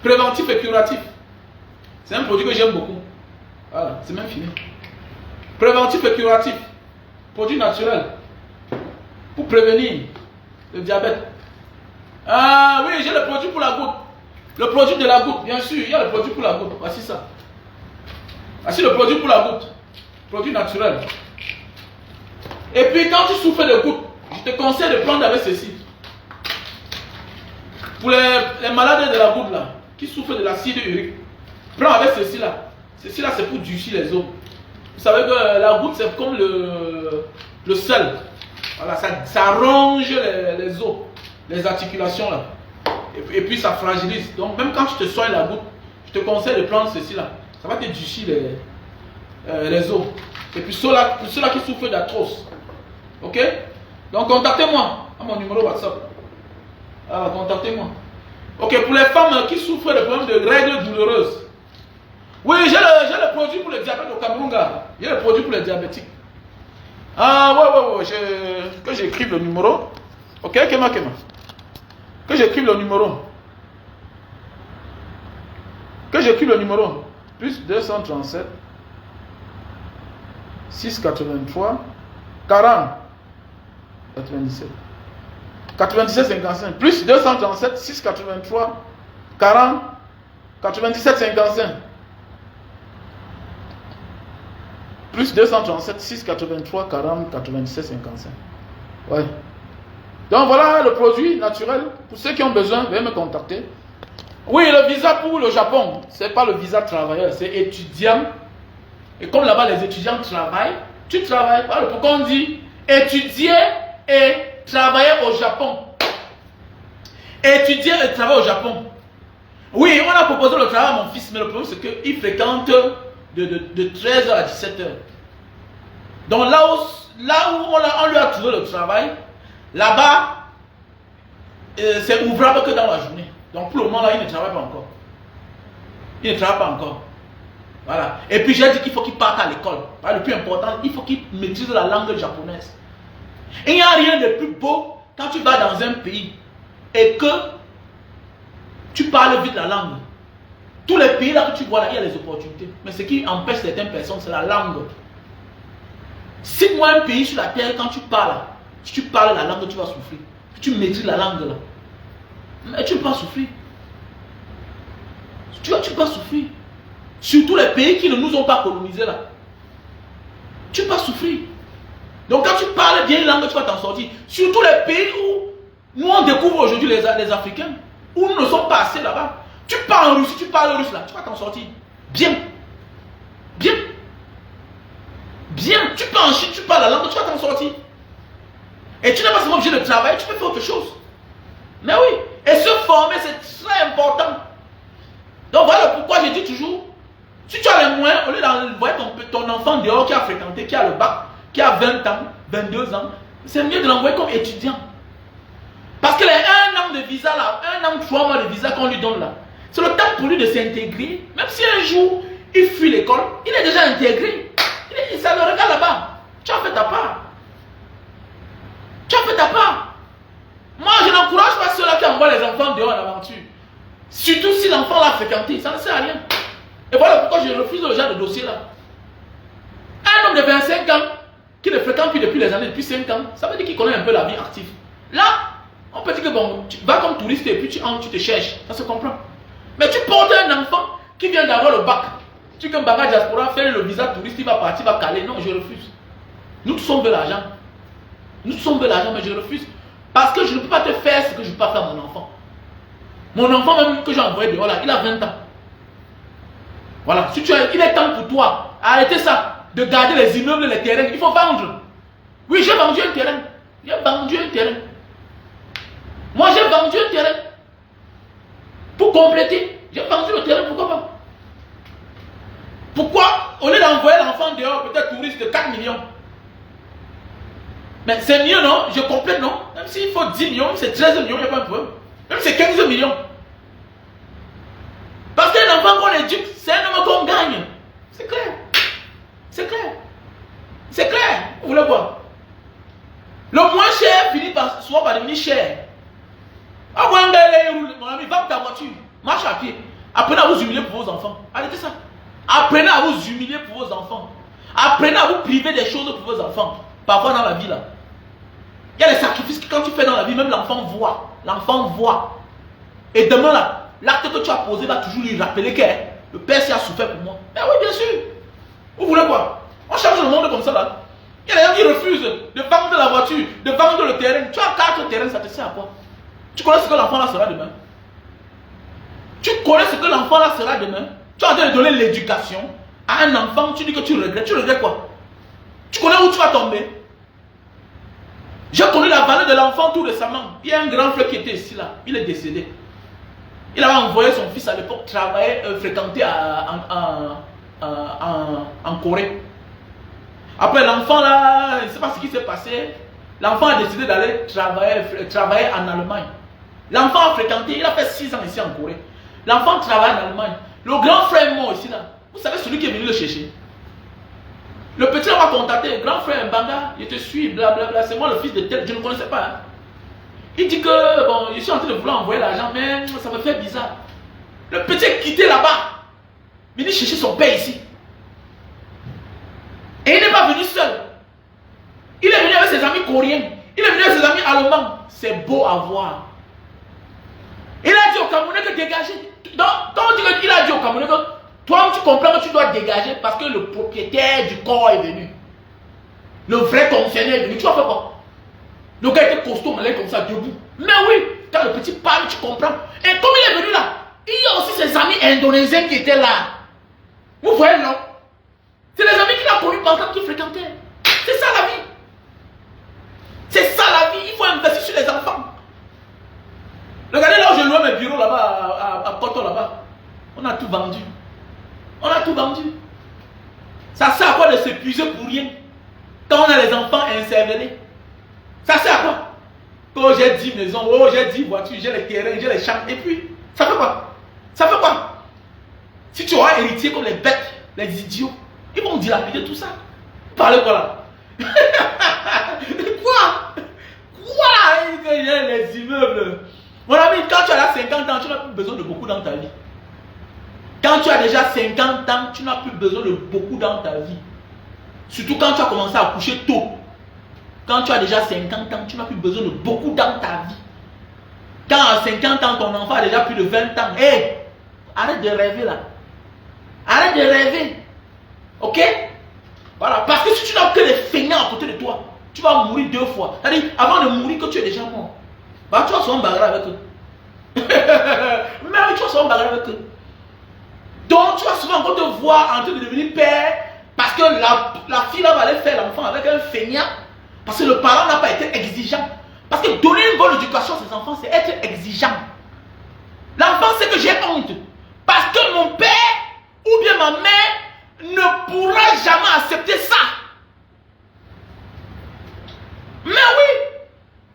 A: Préventif et curatif. C'est un produit que j'aime beaucoup. Voilà, c'est même fini. Préventif et curatif. Produit naturel. Pour prévenir le diabète. Oui, j'ai le produit pour la goutte. Le produit de la goutte, bien sûr, il y a le produit pour la goutte. Voici ça. Voici le produit pour la goutte. Produit naturel. Et puis quand tu souffres de goutte, je te conseille de prendre avec ceci. Pour les malades de la goutte là, qui souffrent de l'acide urique, prends avec ceci là. Ceci là, c'est pour durcir les os. Vous savez que la goutte, c'est comme le sel. Voilà, ça ronge les os, les articulations là. Et puis ça fragilise. Donc même quand tu te soignes la goutte, je te conseille de prendre ceci là. Ça va te durcir les os. Et puis pour ceux-là qui souffrent d'arthrose. Ok? Donc contactez-moi à mon numéro WhatsApp. Alors contactez-moi. Ok, pour les femmes qui souffrent de problèmes de règles douloureuses. Oui, j'ai le produit pour le diabète au Cameroun. J'ai le produit pour les diabétiques. Ouais. Que j'écrive le numéro. Ok, Kema. Que j'écrive le numéro. Plus 237 683 40 97. 97 55. Plus 237 683 40 97 55. Plus 237 683 40 97 55. Ouais.
B: Donc voilà le produit naturel. Pour ceux qui ont besoin, veuillez me contacter. Oui, le visa pour le Japon, ce n'est pas le visa travailleur, c'est étudiant. Et comme là-bas les étudiants travaillent, tu travailles. Voilà pourquoi on dit étudier et travailler au Japon. Étudier et travailler au Japon. Oui, on a proposé le travail à mon fils, mais le problème c'est qu'il fréquente de 13h à 17h. Donc là où on lui a trouvé le travail, là-bas, c'est ouvrable que dans la journée. Donc pour le moment là, il ne travaille pas encore. Il ne travaille pas encore. Voilà. Et puis j'ai dit qu'il faut qu'il parte à l'école. Le plus important, il faut qu'il maîtrise la langue japonaise. Et il n'y a rien de plus beau quand tu vas dans un pays et que tu parles vite la langue. Tous les pays là que tu vois là, il y a les opportunités. Mais ce qui empêche certaines personnes, c'est la langue. Cite-moi un pays sur la terre, quand tu parles, si tu parles la langue, tu vas souffrir. Si tu maîtrises la langue là, mais tu ne vas pas souffrir. Tu ne vas pas souffrir. Surtout les pays qui ne nous ont pas colonisés là. Tu ne vas pas souffrir. Donc quand tu parles bien une langue, tu vas t'en sortir. Surtout les pays où nous on découvre aujourd'hui les Africains, où nous ne sommes pas assez là-bas. Tu parles en Russie, tu parles russe là, tu vas t'en sortir. Bien. Bien. Bien. Tu parles en Chine, tu parles la langue, tu vas t'en sortir. Et tu n'es pas seulement obligé de travailler, tu peux faire autre chose. Mais oui. Et se former, c'est très important. Donc voilà pourquoi je dis toujours, si tu as les moyens, au lieu d'envoyer ton enfant dehors qui a fréquenté, qui a le bac, qui a 20 ans, 22 ans, c'est mieux de l'envoyer comme étudiant. Parce que les 1 an de visa là, 1 an, 3 mois de visa qu'on lui donne là, c'est le temps pour lui de s'intégrer. Même si un jour il fuit l'école, il est déjà intégré. Ça le regarde là-bas. Tu as fait ta part. Tu as fait ta part. Moi, je n'encourage pas ceux-là qui envoient les enfants dehors à l'aventure. Surtout si l'enfant l'a fréquenté, ça ne sert à rien. Et voilà pourquoi je refuse le genre de dossier là. Un homme de 25 ans qui ne fréquente plus depuis les années, depuis 5 ans, ça veut dire qu'il connaît un peu la vie active. Là, on peut dire que bon, tu vas comme touriste et puis tu te cherches, ça se comprend. Mais tu portes un enfant qui vient d'avoir le bac. Tu dis qu'un bagage diaspora, faire le visa touriste, il va partir, il va caler. Non, je refuse. Nous tous sommes de l'argent. Nous sommes de l'argent, mais je refuse. Parce que je ne peux pas te faire ce que je ne peux pas faire à mon enfant. Mon enfant même que j'ai envoyé dehors là, il a 20 ans. Voilà, si il est temps pour toi, arrêtez ça, de garder les immeubles, les terrains, il faut vendre. Oui, j'ai vendu un terrain. J'ai vendu un terrain. Moi, j'ai vendu un terrain. Pour compléter, j'ai vendu le terrain, pourquoi pas? Pourquoi, au lieu d'envoyer l'enfant dehors, peut-être touriste de 4 millions? Mais c'est mieux, non? Je complète, non? Même s'il faut 10 millions, c'est 13 millions, il n'y a pas de problème. Même si c'est 15 millions. Parce qu'un enfant qu'on éduque, c'est un homme qu'on gagne. C'est clair. C'est clair. C'est clair. Vous voulez voir? Le moins cher finit par souvent par devenir cher. Ah, mon ami, va pour ta voiture. Marche à pied. Apprenez à vous humilier pour vos enfants. Arrêtez ça. Apprenez à vous humilier pour vos enfants. Apprenez à vous priver des choses pour vos enfants. Parfois dans la vie là. Il y a des sacrifices que quand tu fais dans la vie, même l'enfant voit. L'enfant voit. Et demain là, l'acte que tu as posé va toujours lui rappeler que le père s'y a souffert pour moi. Mais oui, bien sûr. Vous voulez quoi? On change le monde comme ça là. Il y a des gens qui refusent de vendre la voiture, de vendre le terrain. Tu as 4 terrains, ça te sert à quoi? Tu connais ce que l'enfant là sera demain? Tu connais ce que l'enfant là sera demain? Tu as en train de donner l'éducation à un enfant, tu dis que tu regrettes. Tu regrettes quoi? Tu connais où tu vas tomber? J'ai connu la valeur de l'enfant tout récemment. Il y a un grand frère qui était ici là. Il est décédé. Il avait envoyé son fils à l'époque travailler, fréquenter en Corée. Après l'enfant là, je ne sais pas ce qui s'est passé. L'enfant a décidé d'aller travailler en Allemagne. L'enfant a fréquenté, il a fait 6 ans ici en Corée. L'enfant travaille en Allemagne. Le grand frère est mort ici là. Vous savez celui qui est venu le chercher. Le petit m'a contacté, grand frère Mbanga, je te suis, blablabla, c'est moi le fils de tel, je ne connaissais pas. Hein. Il dit que, bon, je suis en train de vouloir envoyer l'argent, mais ça me fait bizarre. Le petit est quitté là-bas, venu chercher son père ici. Et il n'est pas venu seul. Il est venu avec ses amis coréens, il est venu avec ses amis allemands. C'est beau à voir. Il a dit au Camerounais que dégager. Donc, quand on dit qu'il a dit au Camerounais que toi, tu comprends que tu dois dégager parce que le propriétaire du corps est venu. Le vrai fonctionnaire est venu. Tu vas faire quoi? Le gars était costaud, malin comme ça, debout. Mais oui, quand le petit parle, tu comprends. Et comme il est venu là, il y a aussi ses amis indonésiens qui étaient là. Vous voyez, non? C'est les amis qu'il a connus pendant qu'il fréquentait. C'est ça la vie. C'est ça la vie. Il faut investir sur les enfants. Regardez là où je louais mes bureaux là-bas, à Porto là-bas. On a tout vendu. On a tout vendu. Ça sert à quoi de s'épuiser pour rien? Quand on a les enfants insévérés. Ça sert à quoi? Oh, j'ai 10 maisons, oh, j'ai 10 voitures, j'ai les terrains, j'ai les champs. Et puis, ça fait quoi? Ça fait quoi? Si tu auras héritier comme les bêtes, les idiots, ils vont dilapider tout ça. Parlez quoi là? Quoi? Quoi? Les immeubles. Mon ami, quand tu as 50 ans, tu n'as plus besoin de beaucoup dans ta vie. Quand tu as déjà 50 ans, tu n'as plus besoin de beaucoup dans ta vie. Surtout quand tu as commencé à coucher tôt. Quand tu as déjà 50 ans, tu n'as plus besoin de beaucoup dans ta vie. Quand à 50 ans, ton enfant a déjà plus de 20 ans, hé, arrête de rêver là. Arrête de rêver. Ok? Voilà. Parce que si tu n'as que des feignants à côté de toi, tu vas mourir 2 fois. C'est-à-dire, avant de mourir, que tu es déjà mort. Bah, tu vas souvent bagarrer avec eux. Mais oui, tu vas souvent bagarrer avec eux. Donc, tu vas souvent encore te voir en train de devenir père parce que la fille là va aller faire l'enfant avec un feignant. Parce que le parent n'a pas été exigeant. Parce que donner une bonne éducation à ses enfants, c'est être exigeant. L'enfant sait que j'ai honte. Parce que mon père ou bien ma mère ne pourra jamais accepter ça. Mais oui,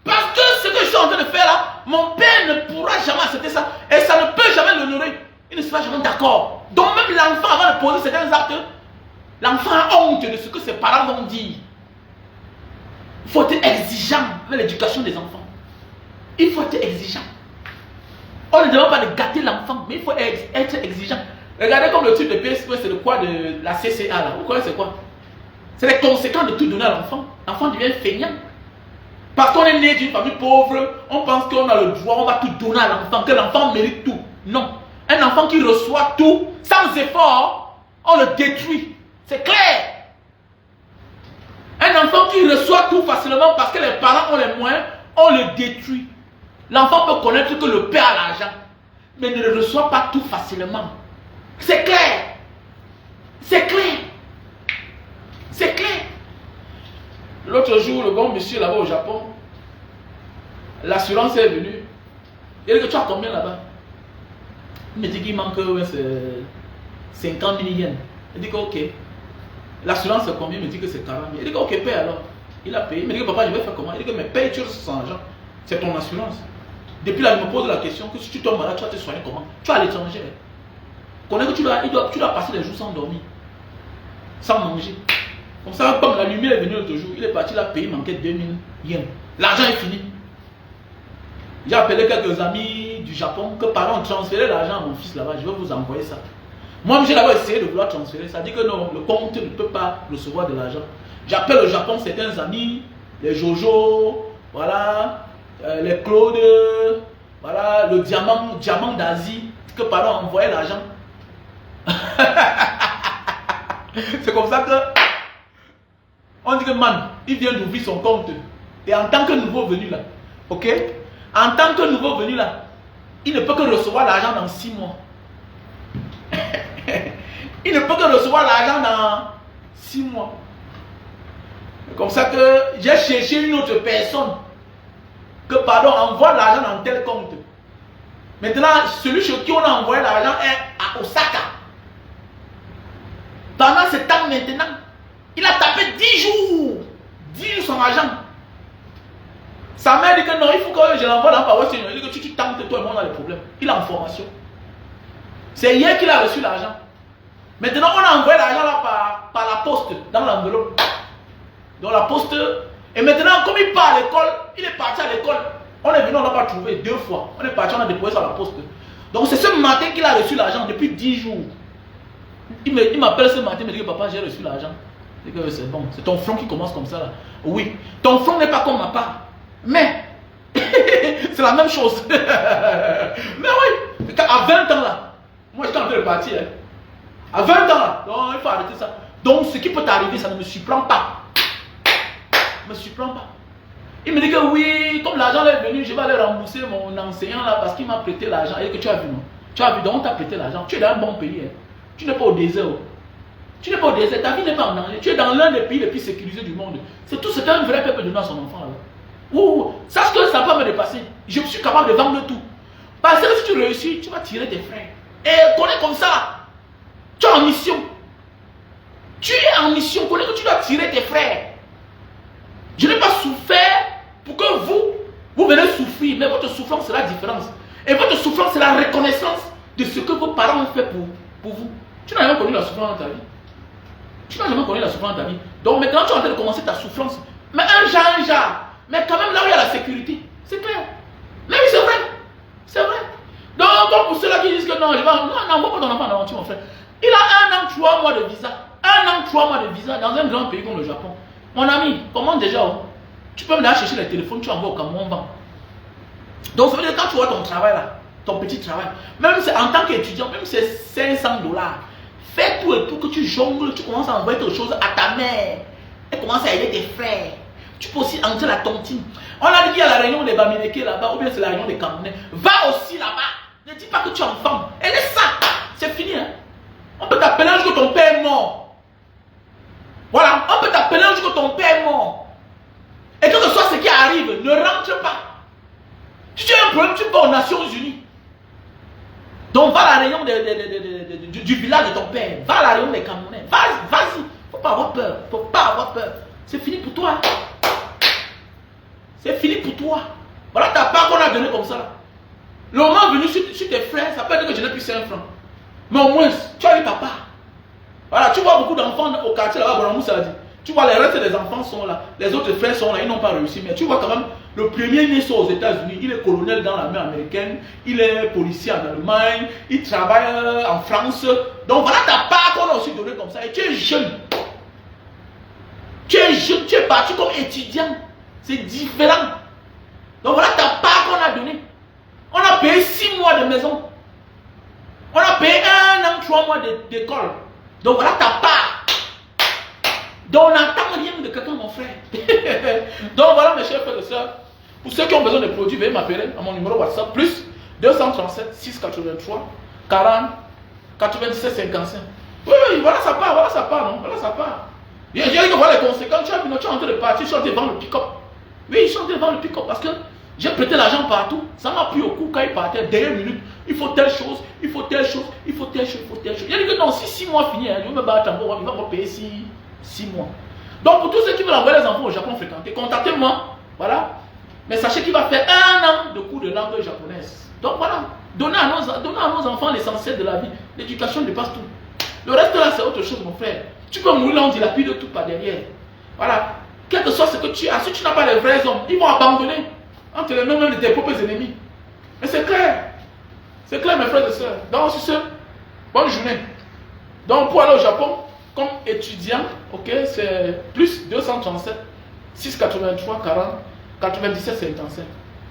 B: parce que ce que je suis en train de faire là, mon père ne pourra jamais accepter ça. Et ça ne peut jamais l'honorer. Il ne sera jamais d'accord. Donc même l'enfant, avant de poser certains actes, l'enfant a honte de ce que ses parents vont dire. Il faut être exigeant avec l'éducation des enfants. Il faut être exigeant. On ne demande pas de gâter l'enfant, mais il faut être exigeant. Regardez comme le type de PSP, c'est le quoi de la CCA là. Vous connaissez quoi? C'est les conséquences de tout donner à l'enfant. L'enfant devient feignant. Parce qu'on est né d'une famille pauvre, on pense qu'on a le droit, on va tout donner à l'enfant, que l'enfant mérite tout. Non. Un enfant qui reçoit tout, sans effort, on le détruit. C'est clair. Un enfant qui reçoit tout facilement parce que les parents ont les moyens, on le détruit. L'enfant peut connaître que le père a l'argent, mais ne le reçoit pas tout facilement. C'est clair. C'est clair. C'est clair. L'autre jour, le bon monsieur là-bas au Japon, l'assurance est venue. Il dit que tu as combien là-bas? Il me dit qu'il manque 50 000 yens. Il dit que ok. L'assurance c'est combien? Il me dit que c'est 40 000. Il dit que ok, paye alors. Il a payé. Il me dit que papa, je vais faire comment? Il dit que mais paye, tu reçois son argent. C'est ton assurance. Depuis là, il me pose la question que si tu tombes malade, tu vas te soigner comment? Tu es à l'étranger. Connais que tu dois passer les jours sans dormir, sans manger. Comme ça, comme la lumière est venue l'autre jour, il est parti là, payer, il manquait 2000 yens. L'argent est fini. J'ai appelé quelques amis du Japon que pardon, transférer l'argent à mon fils là-bas, je vais vous envoyer ça. Moi, j'ai d'abord essayé de vouloir transférer, ça dit que non, le compte ne peut pas recevoir de l'argent. J'appelle au Japon certains amis, les Jojo, voilà, les Claude, voilà, le diamant d'Asie, que pardon, envoyer l'argent. C'est comme ça que on dit que man, il vient d'ouvrir son compte. Et en tant que nouveau venu là, ok? En tant que nouveau venu là, il ne peut que recevoir l'argent dans 6 mois. Il ne peut que recevoir l'argent dans 6 mois. C'est comme ça que j'ai cherché une autre personne que pardon, envoie l'argent dans tel compte. Maintenant, celui chez qui on a envoyé l'argent est à Osaka. Pendant ce temps maintenant, il a tapé 10 jours. 10 jours son argent. Sa mère dit que non, il faut que je l'envoie dans Power Station. Il dit que tu tentes, toi et moi on a des problèmes. Il a en formation. C'est hier qu'il a reçu l'argent. Maintenant, on a envoyé l'argent là par la poste, dans l'enveloppe. Dans la poste. Et maintenant, comme il part à l'école, il est parti à l'école. On est venu, on n'a pas trouvé 2 fois. On est parti, on a déposé sur la poste. Donc c'est ce matin qu'il a reçu l'argent depuis 10 jours. Il m'appelle ce matin, il me dit que papa, j'ai reçu l'argent. Je dis que c'est bon, c'est ton front qui commence comme ça là. Oui, ton front n'est pas comme ma part. Mais, c'est la même chose. Mais oui, à 20 ans là, moi j'étais en train de partir. Hein. À 20 ans là, non, il faut arrêter ça. Donc ce qui peut t'arriver, ça ne me surprend pas. Ne me surprend pas. Il me dit que oui, comme l'argent est venu, je vais aller rembourser mon enseignant là parce qu'il m'a prêté l'argent. Et que tu as vu, non? Tu as vu, donc on t'a prêté l'argent. Tu es dans un bon pays. Hein. Tu n'es pas au désert. Tu n'es pas au désert. Ta vie n'est pas en danger. Tu es dans l'un des pays les plus sécurisés du monde. C'est tout ce qu'un vrai peuple donne à son enfant. Là. Ouh, sache que ça peut me dépasser. Je suis capable de vendre tout. Parce que si tu réussis, tu vas tirer tes frères. Et connais comme ça. Tu es en mission. Tu es en mission. Connais que tu dois tirer tes frères. Je n'ai pas souffert pour que vous venez souffrir. Mais votre souffrance, c'est la différence. Et votre souffrance, c'est la reconnaissance de ce que vos parents ont fait pour vous. Tu n'as jamais connu la souffrance dans ta vie. Tu n'as jamais connu la souffrance dans ta vie. Donc maintenant, tu es en train de commencer ta souffrance. Mais un genre. Mais quand même, là où il y a la sécurité. C'est clair. Mais oui, c'est vrai. C'est vrai. Donc, pour ceux-là qui disent que non, non, envoie pas ton enfant en aventure, mon frère. Il a 1 an, 3 mois de visa. 1 an, 3 mois de visa dans un grand pays comme le Japon. Mon ami, comment déjà, tu peux me aller chercher les téléphones, tu envoies au Cameroun, on vend. Donc, ça veut dire quand tu vois ton travail là, ton petit travail, même si en tant qu'étudiant, même si c'est $500, fais tout et tout que tu jongles, tu commences à envoyer quelque chose à ta mère. Elle commence à aider tes frères. Tu peux aussi entrer la tontine. On a dit qu'il y a la réunion des Bamileke là-bas, ou bien c'est la réunion des Camerounais. Va aussi là-bas. Ne dis pas que tu es en femme. Elle est ça. C'est fini. Hein? On peut t'appeler un jour que ton père est mort. Voilà. On peut t'appeler un jour que ton père est mort. Et que ce soit ce qui arrive, ne rentre pas. Si tu as un problème, tu vas aux Nations Unies. Donc va à la réunion du village de ton père. Va à la réunion des Camerounais. Vas-y. Faut pas avoir peur. Faut pas avoir peur. C'est fini pour toi. C'est fini pour toi. Voilà ta part qu'on a donnée comme ça. Le moment venu sur tes frères, ça peut être que je n'ai plus 5 francs. Mais au moins, tu as eu ta part. Voilà, tu vois beaucoup d'enfants au quartier là-bas, tu vois les restes des enfants sont là. Les autres frères sont là, ils n'ont pas réussi. Mais tu vois quand même, le premier né sont aux États-Unis. Il est colonel dans l'armée américaine. Il est policier en Allemagne. Il travaille en France. Donc voilà ta part qu'on a aussi donnée comme ça. Et tu es jeune. Tu es jeune, tu es parti comme étudiant. C'est différent. Donc voilà ta part qu'on a donnée. On a payé 6 mois de maison. On a payé 1 an, 3 mois d'école. Donc voilà ta part. Donc on n'attend rien de quelqu'un, mon frère. Donc voilà mes chers frères et sœurs. Pour ceux qui ont besoin de produits, veuillez m'appeler à mon numéro WhatsApp. Plus 237 683 40 97 55. Oui, voilà ça part, non? Voilà ça part. Il y a que voilà les conséquences. Tu es en train de partir, je suis en train de vendre le pick-up. Oui, je suis en train de vendre le pick-up parce que j'ai prêté l'argent partout. Ça m'a pris au coup quand il partait. Dernière minute, il faut telle chose, il faut telle chose, il faut telle chose, il faut telle chose. Il a dit que non, si 6 mois finissent, je vais me battre encore, il va me payer 6 mois. Donc pour tous ceux qui veulent envoyer les enfants au Japon fréquenter, contactez-moi. Voilà. Mais sachez qu'il va faire 1 an de cours de langue japonaise. Donc voilà. Donnez à nos enfants l'essentiel de la vie. L'éducation dépasse tout. Le reste là, c'est autre chose, mon frère. Tu peux mourir, on dilapide tout par derrière. Voilà. Quel que soit ce que tu as, si tu n'as pas les vrais hommes, ils vont abandonner entre les mains même de tes propres ennemis. Mais c'est clair. C'est clair, mes frères et sœurs. Donc, c'est ça. Bonne journée. Donc, pour aller au Japon, comme étudiant, ok, c'est plus 237 683 40 97 55.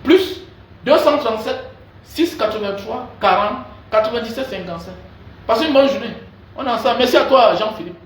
B: Plus 237 683 40 97 55. Passez une bonne journée. On est ensemble. Merci à toi, Jean-Philippe.